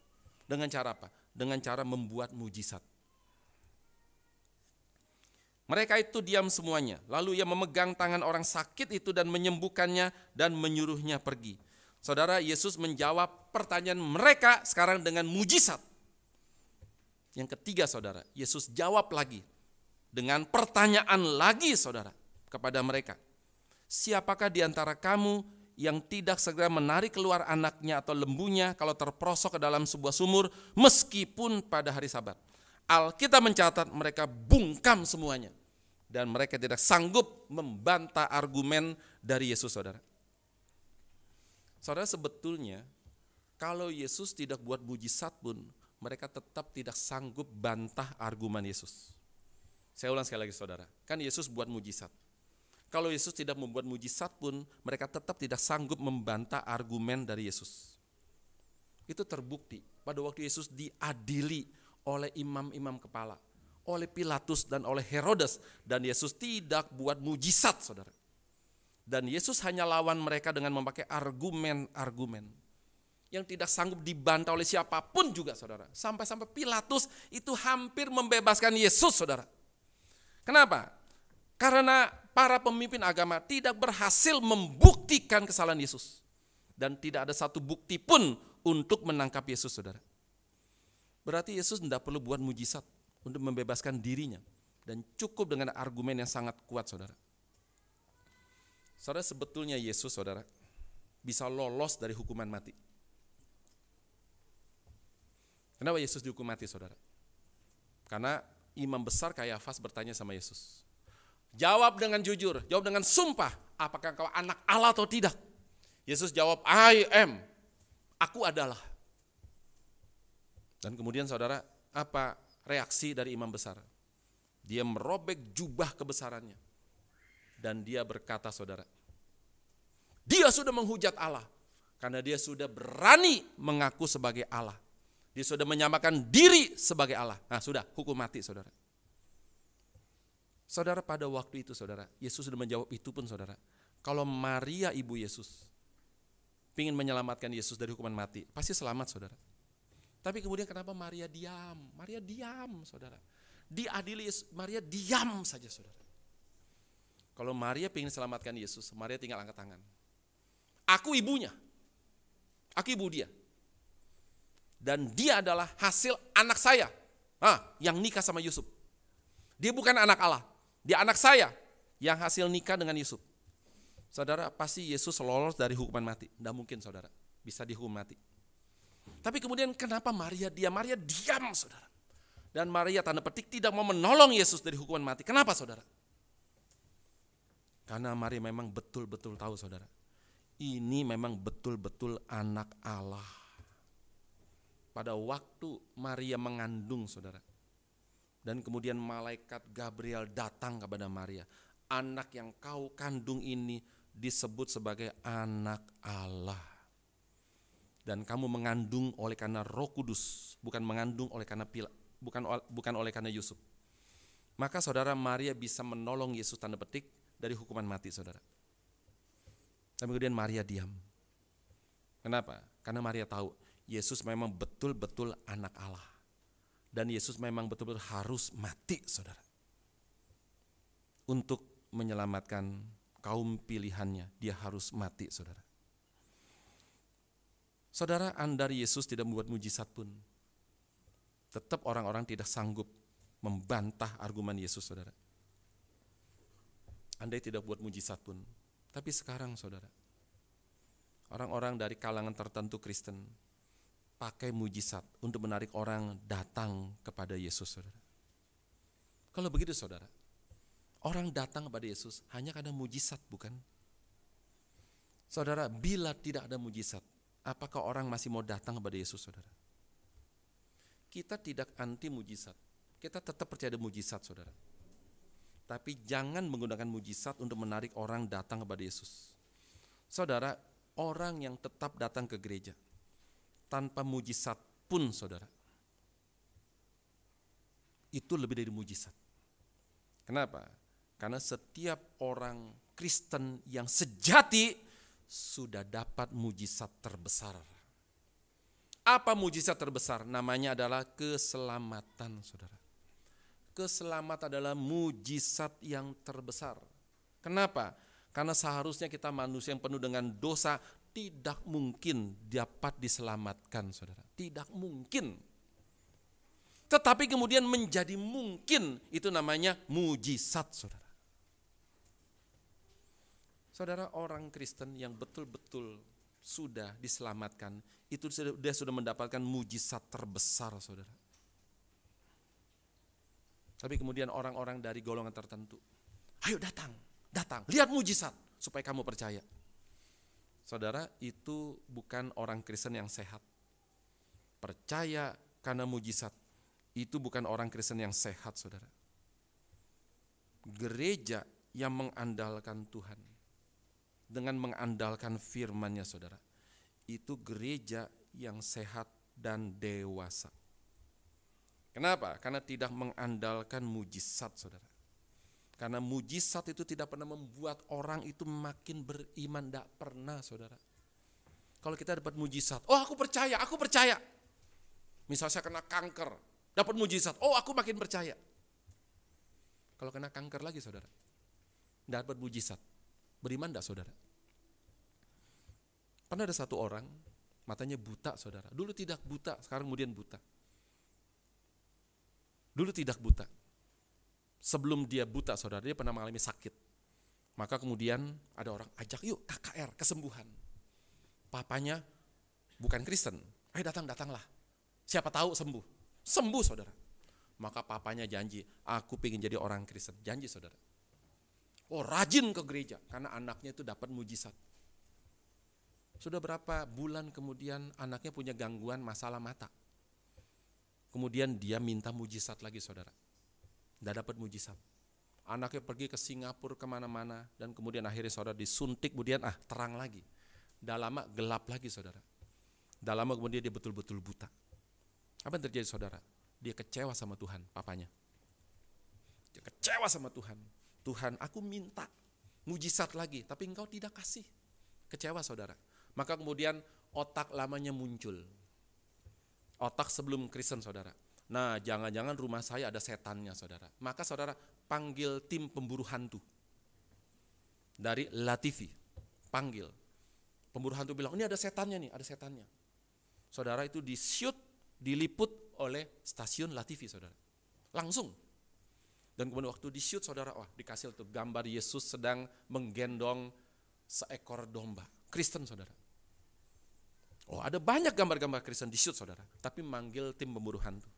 Dengan cara apa? Dengan cara membuat mujizat. Mereka itu diam semuanya. Lalu ia memegang tangan orang sakit itu dan menyembuhkannya dan menyuruhnya pergi. Saudara, Yesus menjawab pertanyaan mereka sekarang dengan mujizat. Yang ketiga saudara, Yesus jawab lagi dengan pertanyaan lagi saudara kepada mereka. Siapakah di antara kamu yang tidak segera menarik keluar anaknya atau lembunya kalau terperosok ke dalam sebuah sumur meskipun pada hari Sabat? Alkitab mencatat mereka bungkam semuanya. Dan mereka tidak sanggup membantah argumen dari Yesus saudara. Saudara, sebetulnya kalau Yesus tidak buat mujizat pun mereka tetap tidak sanggup bantah argumen Yesus. Saya ulang sekali lagi saudara, kan Yesus buat mujizat. Kalau Yesus tidak membuat mujizat pun mereka tetap tidak sanggup membantah argumen dari Yesus. Itu terbukti pada waktu Yesus diadili oleh imam-imam kepala, oleh Pilatus dan oleh Herodes, dan Yesus tidak buat mujizat saudara. Dan Yesus hanya lawan mereka dengan memakai argumen-argumen. yang tidak sanggup dibantah oleh siapapun juga, saudara. Sampai-sampai Pilatus itu hampir membebaskan Yesus, saudara. Kenapa? Karena para pemimpin agama tidak berhasil membuktikan kesalahan Yesus. Dan tidak ada satu bukti pun untuk menangkap Yesus, saudara. Berarti Yesus tidak perlu buat mujizat untuk membebaskan dirinya. Dan cukup dengan argumen yang sangat kuat, saudara. Saudara, sebetulnya Yesus, saudara, bisa lolos dari hukuman mati. Kenapa Yesus dihukum mati, saudara? Karena imam besar Kayafas bertanya sama Yesus. Jawab dengan jujur, jawab dengan sumpah, apakah kau anak Allah atau tidak? Yesus jawab, I am, aku adalah. Dan kemudian saudara, apa reaksi dari imam besar? Dia merobek jubah kebesarannya. Dan dia berkata, saudara, dia sudah menghujat Allah. Karena dia sudah berani mengaku sebagai Allah. Dia sudah menyamakan diri sebagai Allah. Nah sudah, hukum mati, saudara. Saudara, pada waktu itu, saudara, Yesus sudah menjawab itu pun, saudara. Kalau Maria ibu Yesus ingin menyelamatkan Yesus dari hukuman mati, pasti selamat, saudara. Tapi kemudian kenapa Maria diam? Maria diam, saudara. Diadili Yesus, Maria diam saja, saudara. Kalau Maria ingin selamatkan Yesus, Maria tinggal angkat tangan. Aku ibunya. Aku ibu dia. Dan dia adalah hasil anak saya. Yang nikah sama Yusuf. Dia bukan anak Allah. Dia anak saya yang hasil nikah dengan Yusuf. Saudara, pasti Yesus lolos dari hukuman mati. Tidak mungkin, saudara, bisa dihukum mati. Tapi kemudian kenapa Maria diam? Maria diam, saudara. Dan Maria tanda petik tidak mau menolong Yesus dari hukuman mati. Kenapa, saudara? Karena Maria memang betul-betul tahu, saudara. Ini memang betul-betul anak Allah. Pada waktu Maria mengandung, saudara. Dan kemudian malaikat Gabriel datang kepada Maria. Anak yang kau kandung ini disebut sebagai anak Allah. Dan kamu mengandung oleh karena Roh Kudus, bukan mengandung oleh karena bukan oleh karena Yusuf. Maka saudara, Maria bisa menolong Yesus tanda petik dari hukuman mati, saudara. Dan kemudian Maria diam. Kenapa? Karena Maria tahu Yesus memang betul-betul anak Allah. Dan Yesus memang betul-betul harus mati, saudara. Untuk menyelamatkan kaum pilihannya, dia harus mati, saudara. Saudara, andai Yesus tidak membuat mujizat pun, tetap orang-orang tidak sanggup membantah argumen Yesus, saudara. Andai tidak buat mujizat pun. Tapi sekarang, saudara, orang-orang dari kalangan tertentu Kristen pakai mujizat untuk menarik orang datang kepada Yesus, saudara. Kalau begitu, saudara, orang datang kepada Yesus hanya karena mujizat, bukan? Saudara, bila tidak ada mujizat, apakah orang masih mau datang kepada Yesus, saudara? Kita tidak anti mujizat. Kita tetap percaya ada mujizat, saudara. Tapi jangan menggunakan mujizat untuk menarik orang datang kepada Yesus. Saudara, orang yang tetap datang ke gereja tanpa mujizat pun, saudara, itu lebih dari mujizat. Kenapa? Karena setiap orang Kristen yang sejati sudah dapat mujizat terbesar. Apa mujizat terbesar? Namanya adalah keselamatan, saudara. Keselamatan adalah mujizat yang terbesar. Kenapa? Karena seharusnya kita manusia yang penuh dengan dosa tidak mungkin dapat diselamatkan, saudara. Tidak mungkin. Tetapi kemudian menjadi mungkin, itu namanya mujizat, saudara. Saudara, orang Kristen yang betul-betul sudah diselamatkan, itu dia sudah mendapatkan mujizat terbesar, saudara. Tapi kemudian orang-orang dari golongan tertentu, ayo datang, lihat mujizat supaya kamu percaya. Saudara, itu bukan orang Kristen yang sehat. Percaya karena mujizat, itu bukan orang Kristen yang sehat, saudara. Gereja yang mengandalkan Tuhan, dengan mengandalkan firman-Nya, saudara, itu gereja yang sehat dan dewasa. Kenapa? Karena tidak mengandalkan mujizat, saudara. Karena mujizat itu tidak pernah membuat orang itu makin beriman, tidak pernah, saudara. Kalau kita dapat mujizat, oh aku percaya. Misal saya kena kanker, dapat mujizat, oh aku makin percaya. Kalau kena kanker lagi saudara, dapat mujizat, beriman enggak saudara? Pernah ada satu orang, matanya buta saudara. Dulu tidak buta, sekarang kemudian buta. Dulu tidak buta. Sebelum dia buta saudara, dia pernah mengalami sakit. Maka kemudian ada orang ajak, yuk KKR, kesembuhan. Papanya bukan Kristen, ayo datanglah. Siapa tahu sembuh. Sembuh saudara. Maka papanya janji, aku pengen jadi orang Kristen. Janji saudara. Oh rajin ke gereja, karena anaknya itu dapat mujizat. Sudah berapa bulan kemudian anaknya punya gangguan masalah mata. Kemudian dia minta mujizat lagi saudara. Tidak dapat mujizat. Anaknya pergi ke Singapura kemana-mana. Dan kemudian akhirnya saudara disuntik, kemudian terang lagi. Dah lama gelap lagi saudara. Dah lama kemudian dia betul-betul buta. Apa yang terjadi saudara? Dia kecewa sama Tuhan, papanya. Dia kecewa sama Tuhan. Tuhan, aku minta mujizat lagi, tapi engkau tidak kasih. Kecewa saudara. Maka kemudian otak lamanya muncul. Otak sebelum Kristen saudara. Nah jangan-jangan rumah saya ada setannya saudara. Maka saudara panggil tim pemburu hantu. Dari Latifi. Panggil. Pemburu hantu bilang, ini ada setannya nih, ada setannya. Saudara itu di-shoot, diliput oleh stasiun Latifi saudara. Langsung. Dan kemudian waktu di-shoot saudara, dikasih tuh gambar Yesus sedang menggendong seekor domba. Kristen saudara. Oh ada banyak gambar-gambar Kristen di-shoot saudara. Tapi manggil tim pemburu hantu.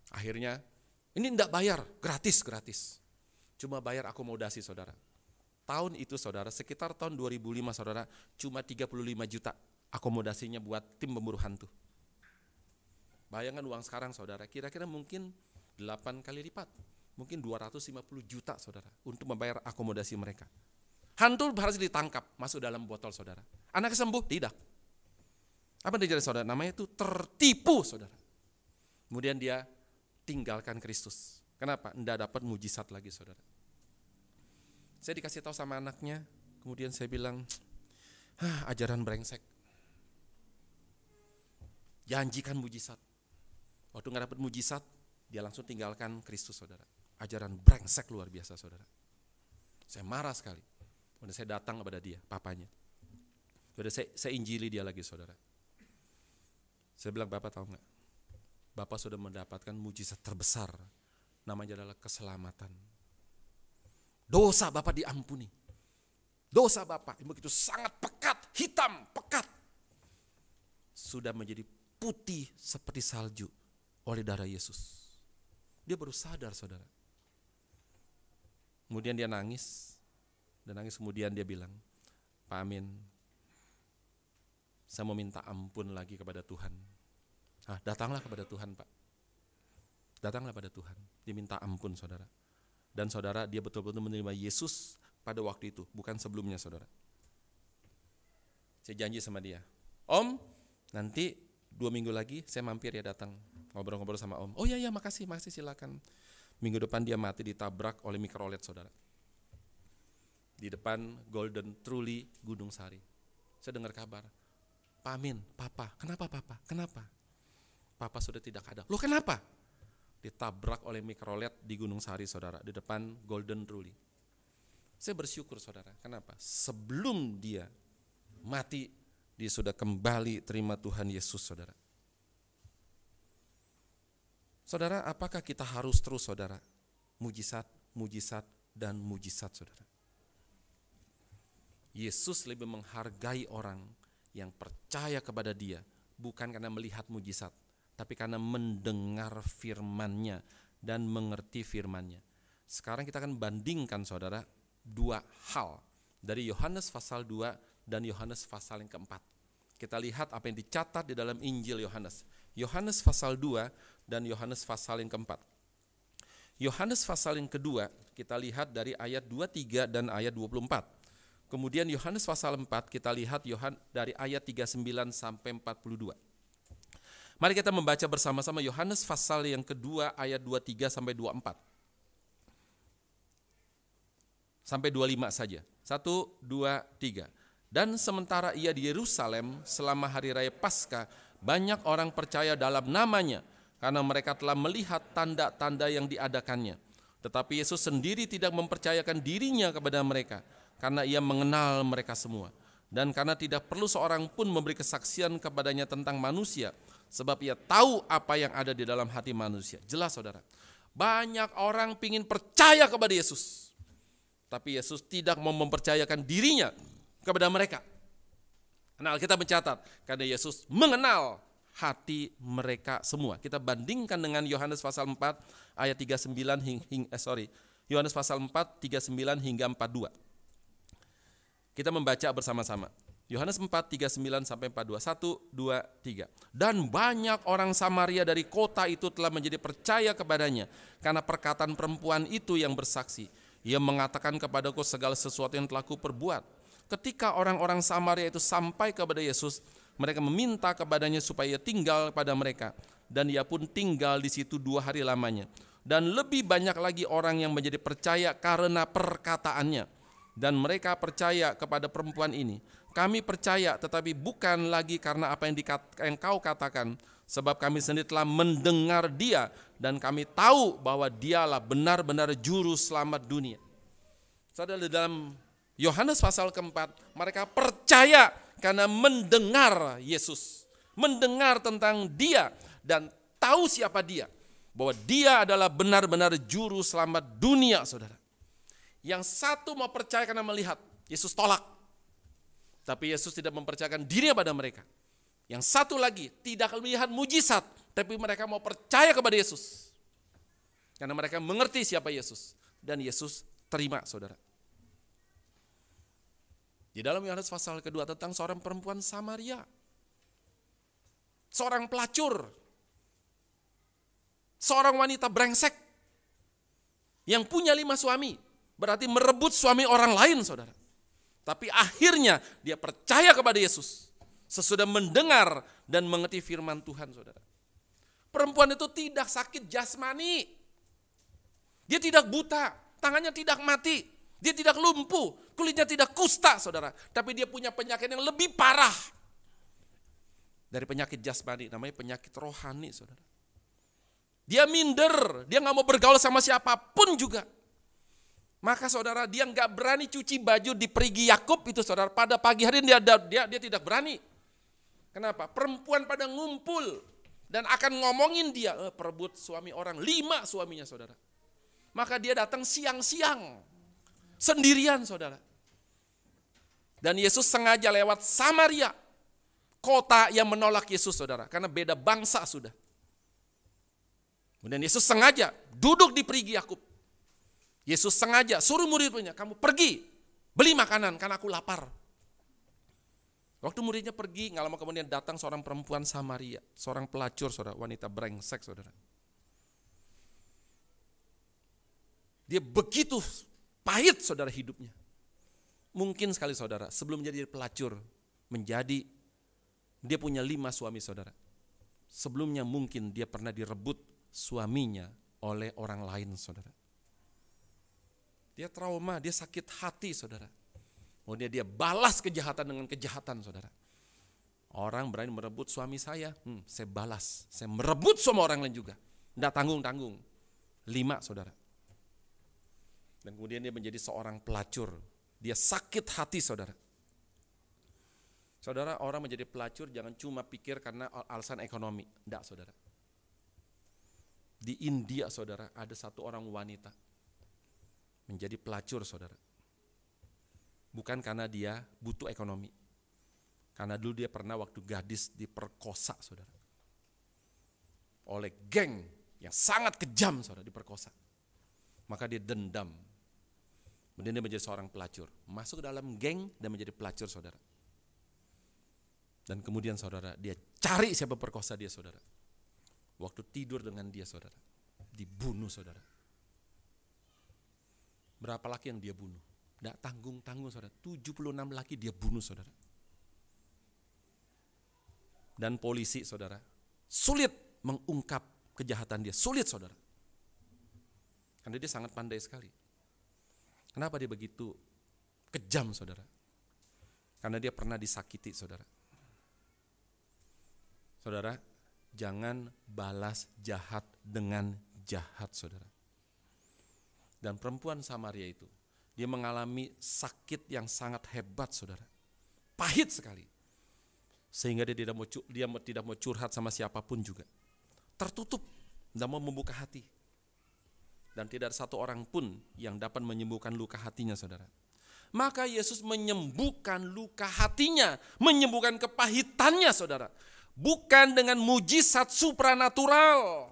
Akhirnya, ini tidak bayar, gratis. Cuma bayar akomodasi saudara. Tahun itu saudara, sekitar tahun 2005 saudara, cuma 35 juta akomodasinya buat tim pemburu hantu. Bayangkan uang sekarang saudara, kira-kira mungkin 8 kali lipat. Mungkin 250 juta saudara, untuk membayar akomodasi mereka. Hantu harus ditangkap, masuk dalam botol saudara. Anaknya sembuh? Tidak. Apa yang terjadi saudara? Namanya itu tertipu saudara. Kemudian dia tinggalkan Kristus. Kenapa? Tidak dapat mujizat lagi saudara. Saya dikasih tahu sama anaknya, kemudian saya bilang, ajaran brengsek. Janjikan mujizat. Waktu nggak dapat mujizat, dia langsung tinggalkan Kristus saudara. Ajaran brengsek luar biasa saudara. Saya marah sekali. Kemudian saya datang kepada dia, papanya. Kemudian saya injili dia lagi saudara. Saya bilang, Bapak tahu nggak? Bapak sudah mendapatkan mujizat terbesar. Namanya adalah keselamatan. Dosa Bapak diampuni. Dosa Bapak yang begitu sangat pekat, hitam, pekat. Sudah menjadi putih seperti salju oleh darah Yesus. Dia baru sadar saudara. Kemudian dia nangis. Dan nangis kemudian dia bilang, Pak Amin, saya mau minta ampun lagi kepada Tuhan. Datanglah kepada Tuhan Pak. Datanglah pada Tuhan. Dia minta ampun saudara. Dan saudara dia betul-betul menerima Yesus pada waktu itu, bukan sebelumnya saudara. Saya janji sama dia, Om, nanti 2 minggu lagi saya mampir ya datang. Ngobrol-ngobrol sama Om. Oh iya makasih silakan. Minggu depan dia mati ditabrak oleh mikrolet saudara. Di depan Golden Truly Gunung Sari. Saya dengar kabar, Pak Amin, Papa, kenapa Papa? Kenapa? Papa sudah tidak ada. Loh kenapa? Ditabrak oleh mikrolet di Gunung Sari saudara, di depan Golden Truly. Saya bersyukur saudara, kenapa? Sebelum dia mati, dia sudah kembali terima Tuhan Yesus saudara. Saudara, apakah kita harus terus saudara? Mujizat, dan mujizat saudara. Yesus lebih menghargai orang yang percaya kepada dia, bukan karena melihat mujizat, tapi karena mendengar firman-Nya dan mengerti firman-Nya. Sekarang kita akan bandingkan saudara 2 hal dari Yohanes pasal 2 dan Yohanes pasal yang keempat. Kita lihat apa yang dicatat di dalam Injil Yohanes. Yohanes pasal 2 dan Yohanes pasal yang keempat. Yohanes pasal yang kedua kita lihat dari ayat 23 dan ayat 24. Kemudian Yohanes pasal 4 kita lihat dari ayat 39 sampai 42. Mari kita membaca bersama-sama Yohanes pasal yang kedua ayat 23 sampai 24. Sampai 25 saja. 1, 2, 3. Dan sementara ia di Yerusalem selama hari raya Paskah, banyak orang percaya dalam namanya karena mereka telah melihat tanda-tanda yang diadakannya. Tetapi Yesus sendiri tidak mempercayakan dirinya kepada mereka karena ia mengenal mereka semua. Dan karena tidak perlu seorang pun memberi kesaksian kepadanya tentang manusia, sebab ia tahu apa yang ada di dalam hati manusia. Jelas saudara, banyak orang ingin percaya kepada Yesus, tapi Yesus tidak mau mempercayakan dirinya kepada mereka. Karena Alkitab mencatat, karena Yesus mengenal hati mereka semua. Kita bandingkan dengan Yohanes pasal 4 ayat 39 Yohanes pasal 4 39 hingga 42. Kita membaca bersama-sama. Yohanes 4 39 sampai 42. 1 2 3. Dan banyak orang Samaria dari kota itu telah menjadi percaya kepadanya karena perkataan perempuan itu yang bersaksi. Ia mengatakan kepadaku segala sesuatu yang telah kuperbuat. Ketika orang-orang Samaria itu sampai kepada Yesus, mereka meminta kepadanya supaya ia tinggal pada mereka. Dan ia pun tinggal di situ 2 hari lamanya. Dan lebih banyak lagi orang yang menjadi percaya karena perkataannya. Dan mereka percaya kepada perempuan ini. Kami percaya tetapi bukan lagi karena apa yang kau katakan. Sebab kami sendiri telah mendengar dia. Dan kami tahu bahwa dialah benar-benar juru selamat dunia. Saudara, dalam Yohanes pasal keempat, mereka percaya karena mendengar Yesus, mendengar tentang dia dan tahu siapa dia, bahwa dia adalah benar-benar juru selamat dunia, saudara. Yang satu mau percaya karena melihat, Yesus tolak. Tapi Yesus tidak mempercayakan dirinya pada mereka. Yang satu lagi tidak melihat mujizat, tapi mereka mau percaya kepada Yesus. Karena mereka mengerti siapa Yesus. Dan Yesus terima, saudara. Di dalam Yohanes pasal kedua tentang seorang perempuan Samaria. Seorang pelacur. Seorang wanita brengsek. Yang punya 5 suami. Berarti merebut suami orang lain, saudara. Tapi akhirnya dia percaya kepada Yesus. Sesudah mendengar dan mengerti firman Tuhan, saudara. Perempuan itu tidak sakit jasmani. Dia tidak buta. Tangannya tidak mati. Dia tidak lumpuh, kulitnya tidak kusta, saudara. Tapi dia punya penyakit yang lebih parah dari penyakit jasmani, namanya penyakit rohani, saudara. Dia minder, dia gak mau bergaul sama siapapun juga. Maka saudara, dia gak berani cuci baju di perigi Yakub itu, saudara. Pada pagi hari dia tidak berani. Kenapa? Perempuan pada ngumpul dan akan ngomongin dia, perebut suami orang, 5 suaminya, saudara. Maka dia datang siang-siang. Sendirian, saudara. Dan Yesus sengaja lewat Samaria, kota yang menolak Yesus, saudara, karena beda bangsa sudah. Kemudian Yesus sengaja duduk di perigi Yakub. Yesus sengaja suruh murid-muridnya, kamu pergi beli makanan karena aku lapar. Waktu muridnya pergi, nggak lama kemudian datang seorang perempuan Samaria, seorang pelacur, saudara, wanita brengsek, saudara. Dia begitu pahit, saudara, hidupnya. Mungkin sekali, saudara, sebelum menjadi pelacur, dia punya 5 suami, saudara. Sebelumnya mungkin dia pernah direbut suaminya oleh orang lain, saudara. Dia trauma, dia sakit hati, saudara. Kemudian dia balas kejahatan dengan kejahatan, saudara. Orang berani merebut suami saya balas. Saya merebut semua orang lain juga. Nggak tanggung-tanggung. 5, saudara. Dan kemudian dia menjadi seorang pelacur. Dia sakit hati, saudara. Saudara, orang menjadi pelacur jangan cuma pikir karena alasan ekonomi. Tidak, saudara. Di India, saudara, ada satu orang wanita menjadi pelacur, saudara. Bukan karena dia butuh ekonomi. Karena dulu dia pernah waktu gadis diperkosa, saudara. Oleh geng yang sangat kejam, saudara, diperkosa. Maka dia dendam. Kemudian dia menjadi seorang pelacur. Masuk ke dalam geng dan menjadi pelacur, saudara. Dan kemudian, saudara, dia cari siapa perkosa dia, saudara. Waktu tidur dengan dia, saudara, dibunuh, saudara. Berapa laki yang dia bunuh? Tidak tanggung-tanggung, saudara. 76 laki dia bunuh, saudara. Dan polisi, saudara, sulit mengungkap kejahatan dia. Sulit, saudara. Karena dia sangat pandai sekali. Kenapa dia begitu kejam, saudara? Karena dia pernah disakiti, saudara. Saudara, jangan balas jahat dengan jahat, saudara. Dan perempuan Samaria itu, dia mengalami sakit yang sangat hebat, saudara. Pahit sekali. Sehingga dia tidak mau curhat sama siapapun juga. Tertutup, tidak mau membuka hati. Dan tidak ada satu orang pun yang dapat menyembuhkan luka hatinya, saudara. Maka Yesus menyembuhkan luka hatinya, menyembuhkan kepahitannya, saudara. Bukan dengan mujizat supranatural.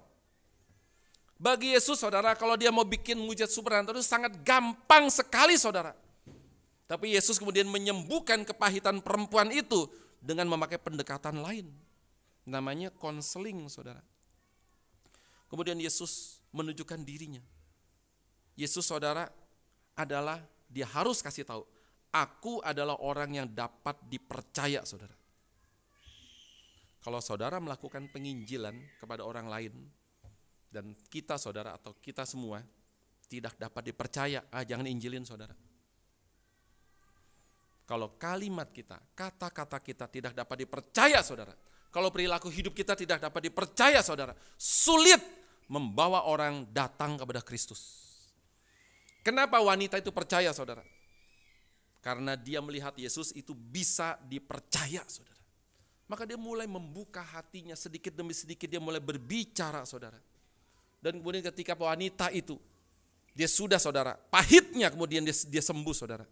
Bagi Yesus, saudara, kalau dia mau bikin mujizat supranatural itu sangat gampang sekali, saudara. Tapi Yesus kemudian menyembuhkan kepahitan perempuan itu dengan memakai pendekatan lain. Namanya konseling, saudara. Kemudian Yesus menunjukkan dirinya. Yesus, saudara, adalah, dia harus kasih tahu, aku adalah orang yang dapat dipercaya, saudara. Kalau saudara melakukan penginjilan kepada orang lain, dan kita, saudara, atau kita semua tidak dapat dipercaya, jangan injilin, saudara. Kalau kalimat kita, kata-kata kita tidak dapat dipercaya, saudara. Kalau perilaku hidup kita tidak dapat dipercaya, saudara. Sulit membawa orang datang kepada Kristus. Kenapa wanita itu percaya, saudara? Karena dia melihat Yesus itu bisa dipercaya, saudara. Maka dia mulai membuka hatinya sedikit demi sedikit, dia mulai berbicara, saudara. Dan kemudian ketika wanita itu, dia sudah, saudara, pahitnya kemudian dia sembuh, saudara.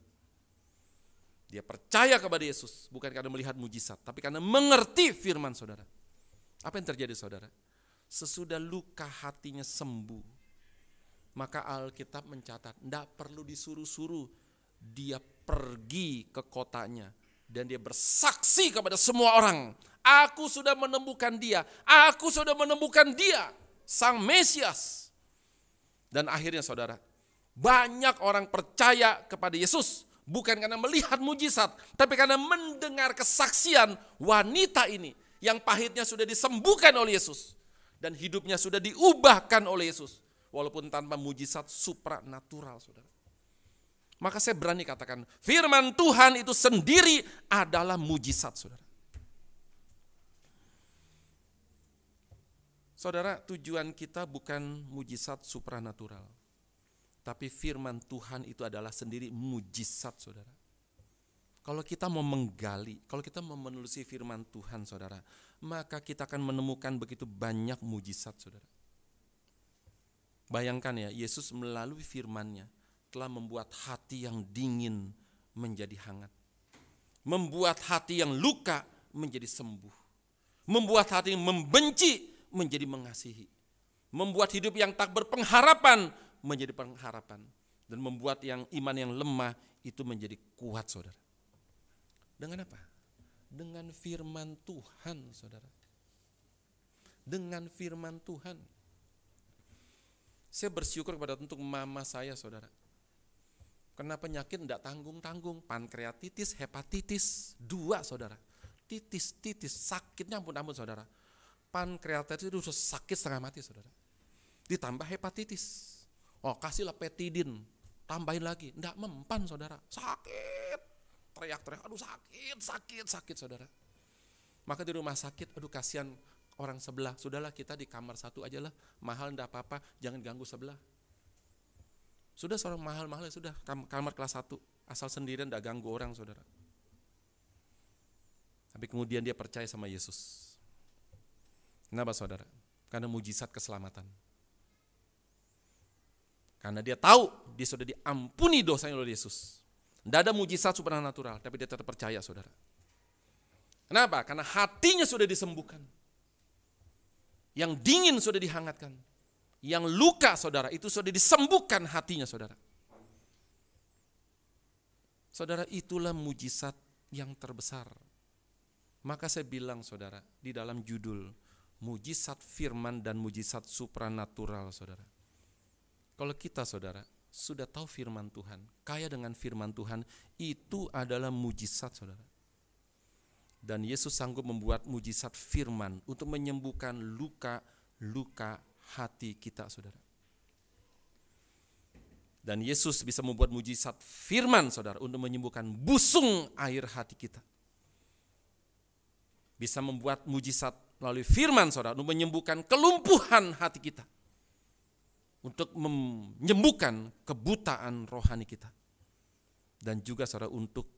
Dia percaya kepada Yesus, bukan karena melihat mujizat, tapi karena mengerti firman, saudara. Apa yang terjadi, saudara? Sesudah luka hatinya sembuh, maka Alkitab mencatat, tidak perlu disuruh-suruh, dia pergi ke kotanya dan dia bersaksi kepada semua orang, aku sudah menemukan dia, aku sudah menemukan dia, Sang Mesias. Dan akhirnya, saudara, banyak orang percaya kepada Yesus, bukan karena melihat mujizat, tapi karena mendengar kesaksian wanita ini yang pahitnya sudah disembuhkan oleh Yesus dan hidupnya sudah diubahkan oleh Yesus. Walaupun tanpa mujizat supranatural, saudara. Maka saya berani katakan, firman Tuhan itu sendiri adalah mujizat, saudara. Saudara, tujuan kita bukan mujizat supranatural, tapi firman Tuhan itu adalah sendiri mujizat, saudara. Kalau kita mau menggali, kalau kita mau menelusuri firman Tuhan, saudara, maka kita akan menemukan begitu banyak mujizat, saudara. Bayangkan ya, Yesus melalui firman-Nya telah membuat hati yang dingin menjadi hangat. Membuat hati yang luka menjadi sembuh. Membuat hati yang membenci menjadi mengasihi. Membuat hidup yang tak berpengharapan menjadi pengharapan. Dan membuat yang iman yang lemah itu menjadi kuat, saudara. Dengan apa? Dengan firman Tuhan, saudara. Dengan firman Tuhan. Saya bersyukur kepada untuk mama saya, saudara. Kena penyakit tidak tanggung-tanggung, pankreatitis, hepatitis, 2, saudara. Titis, sakitnya ampun, saudara. Pankreatitis itu sakit setengah mati, saudara. Ditambah hepatitis. Oh, kasihlah petidin, tambahin lagi, tidak mempan, saudara. Sakit, teriak-teriak, aduh sakit, saudara. Maka di rumah sakit, aduh kasihan orang sebelah, sudahlah kita di kamar satu aja lah, mahal enggak apa-apa, jangan ganggu sebelah. Sudah seorang mahal-mahal ya sudah, kamar kelas 1, asal sendirian enggak ganggu orang, saudara. Tapi kemudian dia percaya sama Yesus. Kenapa, saudara? Karena mujizat keselamatan. Karena dia tahu dia sudah diampuni dosanya oleh Yesus. Tidak ada mujizat supranatural, tapi dia tetap percaya, saudara. Kenapa? Karena hatinya sudah disembuhkan. Yang dingin sudah dihangatkan. Yang luka, saudara, itu sudah disembuhkan hatinya, saudara. Saudara, itulah mujizat yang terbesar. Maka saya bilang, saudara, di dalam judul, mujizat firman dan mujizat supranatural, saudara. Kalau kita, saudara, sudah tahu firman Tuhan, kaya dengan firman Tuhan, itu adalah mujizat, saudara. Dan Yesus sanggup membuat mujizat firman untuk menyembuhkan luka-luka hati kita, saudara. Dan Yesus bisa membuat mujizat firman, saudara, untuk menyembuhkan busung air hati kita. Bisa membuat mujizat melalui firman, saudara, untuk menyembuhkan kelumpuhan hati kita. Untuk menyembuhkan kebutaan rohani kita. Dan juga, saudara, untuk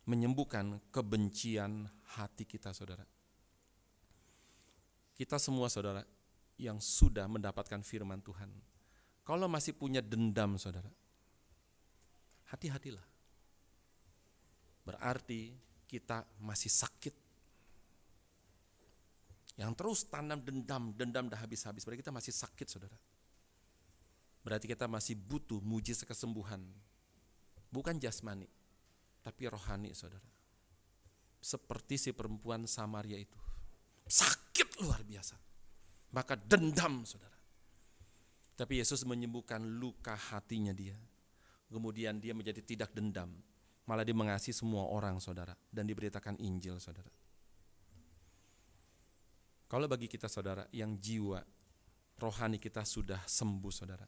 menyembuhkan kebencian hati kita, saudara. Kita semua, saudara, yang sudah mendapatkan firman Tuhan, kalau masih punya dendam, saudara, hati-hatilah. Berarti kita masih sakit. Yang terus tanam dendam dah habis-habis, berarti kita masih sakit, saudara. Berarti kita masih butuh mujizat kesembuhan. Bukan jasmani, tapi rohani, saudara. Seperti si perempuan Samaria itu. Sakit luar biasa. Maka dendam, saudara. Tapi Yesus menyembuhkan luka hatinya dia. Kemudian dia menjadi tidak dendam. Malah dia mengasihi semua orang, saudara. Dan diberitakan Injil, saudara. Kalau bagi kita, saudara, yang jiwa rohani kita sudah sembuh, saudara,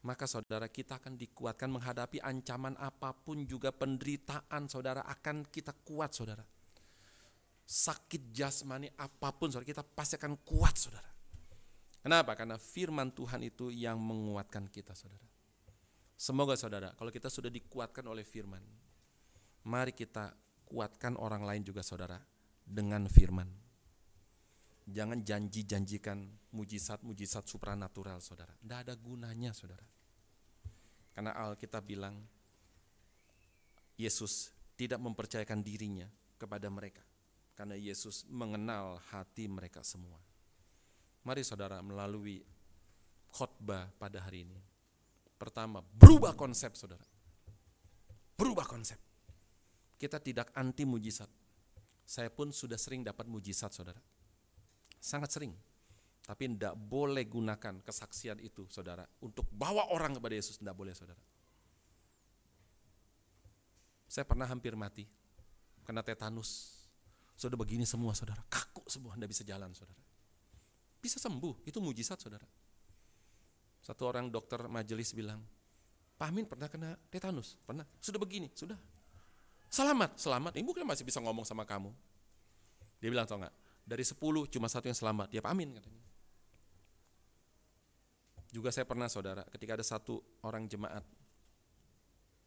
maka saudara, kita akan dikuatkan menghadapi ancaman apapun, juga penderitaan, saudara, akan kita kuat, saudara. Sakit jasmani apapun, saudara, kita pasti akan kuat, saudara. Kenapa? Karena firman Tuhan itu yang menguatkan kita, saudara. Semoga, saudara, kalau kita sudah dikuatkan oleh firman, mari kita kuatkan orang lain juga, saudara, dengan firman. Jangan janjikan mujizat supranatural, saudara. Tidak ada gunanya, saudara. Karena Alkitab bilang, Yesus tidak mempercayakan dirinya kepada mereka. Karena Yesus mengenal hati mereka semua. Mari, saudara, melalui khotbah pada hari ini. Pertama, berubah konsep, saudara. Berubah konsep. Kita tidak anti mujizat. Saya pun sudah sering dapat mujizat, saudara. Sangat sering. Tapi tidak boleh gunakan kesaksian itu, saudara, untuk bawa orang kepada Yesus. Tidak boleh, saudara. Saya pernah hampir mati kena tetanus. Sudah begini semua, saudara. Kaku semua, tidak bisa jalan, saudara. Bisa sembuh, itu mujizat, saudara. Satu orang dokter majelis bilang, Pak Amin pernah kena tetanus? Pernah. Sudah begini, sudah. Selamat. Ibu kan masih bisa ngomong sama kamu. Dia bilang, tau gak, dari 10 cuma 1 yang selamat. Dia Pak Amin katanya. Juga saya pernah, saudara, ketika ada satu orang jemaat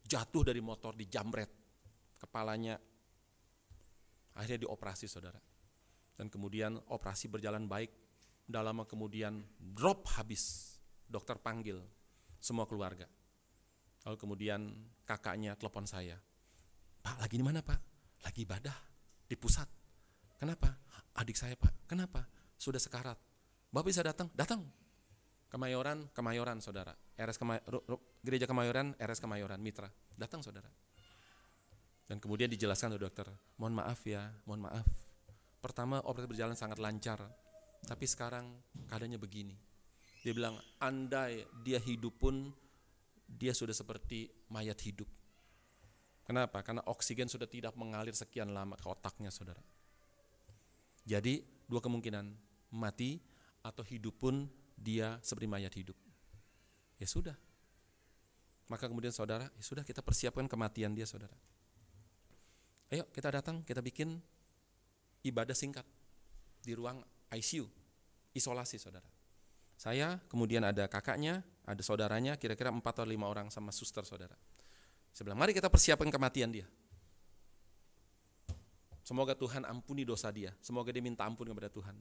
jatuh dari motor, dijamret, kepalanya, akhirnya dioperasi, saudara. Dan kemudian operasi berjalan baik. Tidak lama kemudian drop habis. Dokter panggil semua keluarga. Lalu kemudian kakaknya telepon saya. Pak, lagi di mana, Pak? Lagi ibadah di pusat. Kenapa? Adik saya, Pak. Kenapa? Sudah sekarat. Bapak bisa datang? Datang. Kemayoran, saudara. Gereja Kemayoran, RS Kemayoran, Mitra. Datang, saudara. Dan kemudian dijelaskan oleh dokter, mohon maaf ya, mohon maaf. Pertama operasi berjalan sangat lancar, tapi sekarang keadaannya begini. Dia bilang, andai dia hidup pun, dia sudah seperti mayat hidup. Kenapa? Karena oksigen sudah tidak mengalir sekian lama ke otaknya, saudara. Jadi dua kemungkinan, mati atau hidup pun dia seperti mayat hidup. Ya sudah. Maka kemudian, saudara, ya sudah, kita persiapkan kematian dia, saudara. Ayo kita datang, kita bikin ibadah singkat di ruang ICU, isolasi, saudara. Saya, kemudian ada kakaknya, ada saudaranya, kira-kira 4 atau 5 orang sama suster, saudara. Saya bilang, mari kita persiapkan kematian dia. Semoga Tuhan ampuni dosa dia, semoga dia minta ampun kepada Tuhan.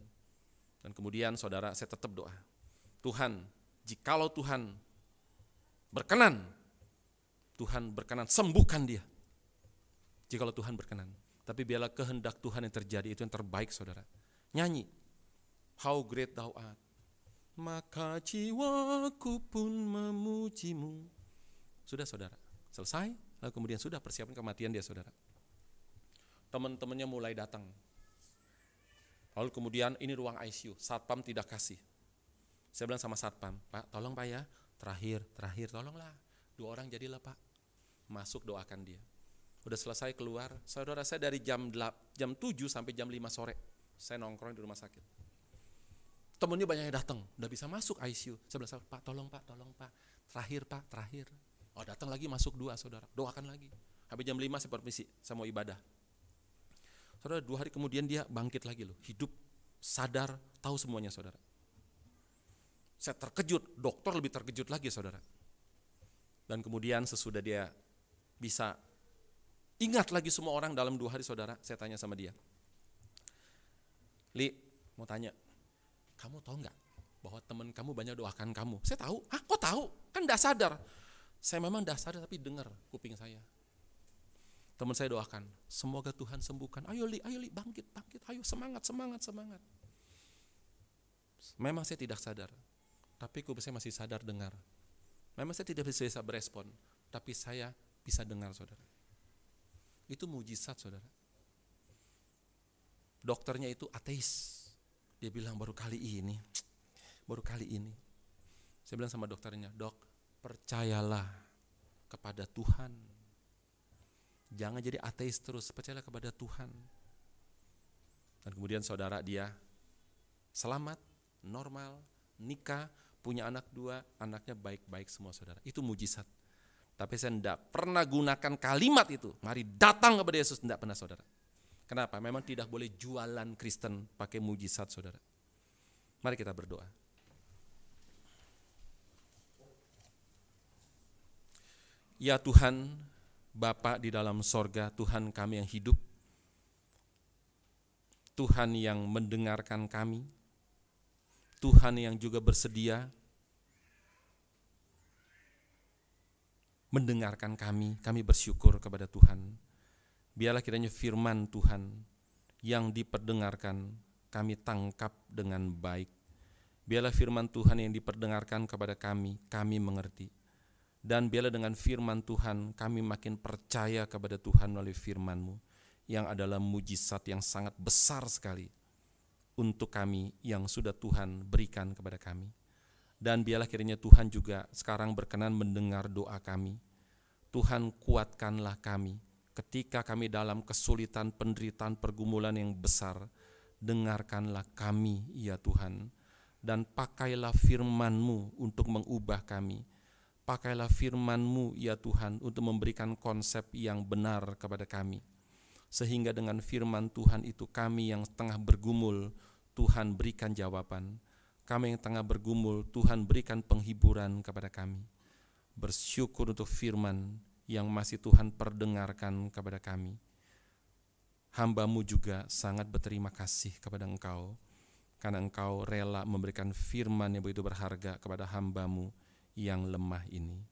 Dan kemudian, saudara, saya tetap doa. Tuhan, jikalau Tuhan berkenan, sembuhkan dia. Jikalau Tuhan berkenan. Tapi biarlah kehendak Tuhan yang terjadi, itu yang terbaik, saudara. Nyanyi, how great thou art. Maka jiwaku pun memujimu. Sudah, saudara, selesai. Lalu kemudian sudah persiapkan kematian dia, saudara. Teman-temannya mulai datang. Lalu kemudian ini ruang ICU, satpam tidak kasih. Saya bilang sama satpam, Pak, tolong Pak ya, terakhir, tolonglah. 2 orang jadilah Pak. Masuk, doakan dia. Udah selesai keluar, saudara, saya dari jam 7 sampai jam 5 sore, saya nongkrong di rumah sakit. Temennya banyak yang datang, udah bisa masuk ICU. Saya bilang, Pak, tolong Pak, Terakhir Pak, terakhir. Oh datang lagi masuk 2 saudara, doakan lagi. Habis jam 5 saya permisi, saya mau ibadah. Saudara 2 hari kemudian dia bangkit lagi loh, hidup, sadar, tahu semuanya saudara. Saya terkejut, dokter lebih terkejut lagi saudara. Dan kemudian sesudah dia bisa ingat lagi semua orang dalam 2 hari saudara, saya tanya sama dia. Li, mau tanya, kamu tahu nggak bahwa teman kamu banyak doakan kamu? Saya tahu. Hah, kok tahu? Kan enggak sadar. Saya memang enggak sadar tapi dengar kuping saya. Teman saya doakan, semoga Tuhan sembuhkan. Ayo Li, bangkit, ayo semangat. Memang saya tidak sadar, tapi kuping saya masih sadar dengar. Memang saya tidak bisa berespon, tapi saya bisa dengar saudara. Itu mujizat saudara. Dokternya itu ateis. Dia bilang baru kali ini. Saya bilang sama dokternya, dok, percayalah kepada Tuhan. Jangan jadi ateis terus, percayalah kepada Tuhan. Dan kemudian saudara dia selamat, normal, nikah, punya anak 2, anaknya baik-baik semua saudara. Itu mujizat. Tapi saya tidak pernah gunakan kalimat itu, mari datang kepada Yesus, tidak pernah saudara. Kenapa? Memang tidak boleh jualan Kristen pakai mujizat saudara. Mari kita berdoa. Ya Tuhan, Bapa di dalam sorga, Tuhan kami yang hidup, Tuhan yang mendengarkan kami, Tuhan yang juga bersedia mendengarkan kami bersyukur kepada Tuhan. Biarlah kiranya firman Tuhan yang diperdengarkan kami tangkap dengan baik. Biarlah firman Tuhan yang diperdengarkan kepada kami mengerti. Dan biarlah dengan firman Tuhan kami makin percaya kepada Tuhan melalui firman-Mu yang adalah mujizat yang sangat besar sekali untuk kami yang sudah Tuhan berikan kepada kami. Dan biarlah kiranya Tuhan juga sekarang berkenan mendengar doa kami. Tuhan kuatkanlah kami ketika kami dalam kesulitan, penderitaan, pergumulan yang besar. Dengarkanlah kami ya Tuhan, dan pakailah firman-Mu untuk mengubah kami. Pakailah firman-Mu ya Tuhan untuk memberikan konsep yang benar kepada kami. Sehingga dengan firman Tuhan itu kami yang tengah bergumul, Tuhan berikan jawaban. Kami yang tengah bergumul, Tuhan berikan penghiburan kepada kami. Bersyukur untuk firman yang masih Tuhan perdengarkan kepada kami. Hamba-Mu juga sangat berterima kasih kepada Engkau, karena Engkau rela memberikan firman yang begitu berharga kepada hamba-Mu yang lemah ini.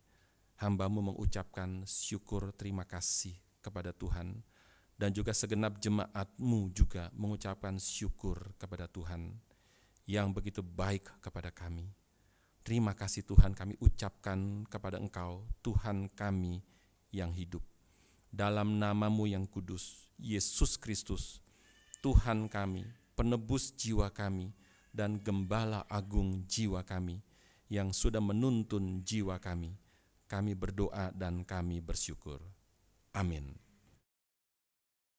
Hamba-Mu mengucapkan syukur terima kasih kepada Tuhan, dan juga segenap jemaat-Mu juga mengucapkan syukur kepada Tuhan yang begitu baik kepada kami. Terima kasih Tuhan kami ucapkan kepada Engkau, Tuhan kami yang hidup. Dalam nama-Mu yang kudus, Yesus Kristus, Tuhan kami, penebus jiwa kami, dan gembala agung jiwa kami, yang sudah menuntun jiwa kami berdoa dan kami bersyukur. Amin.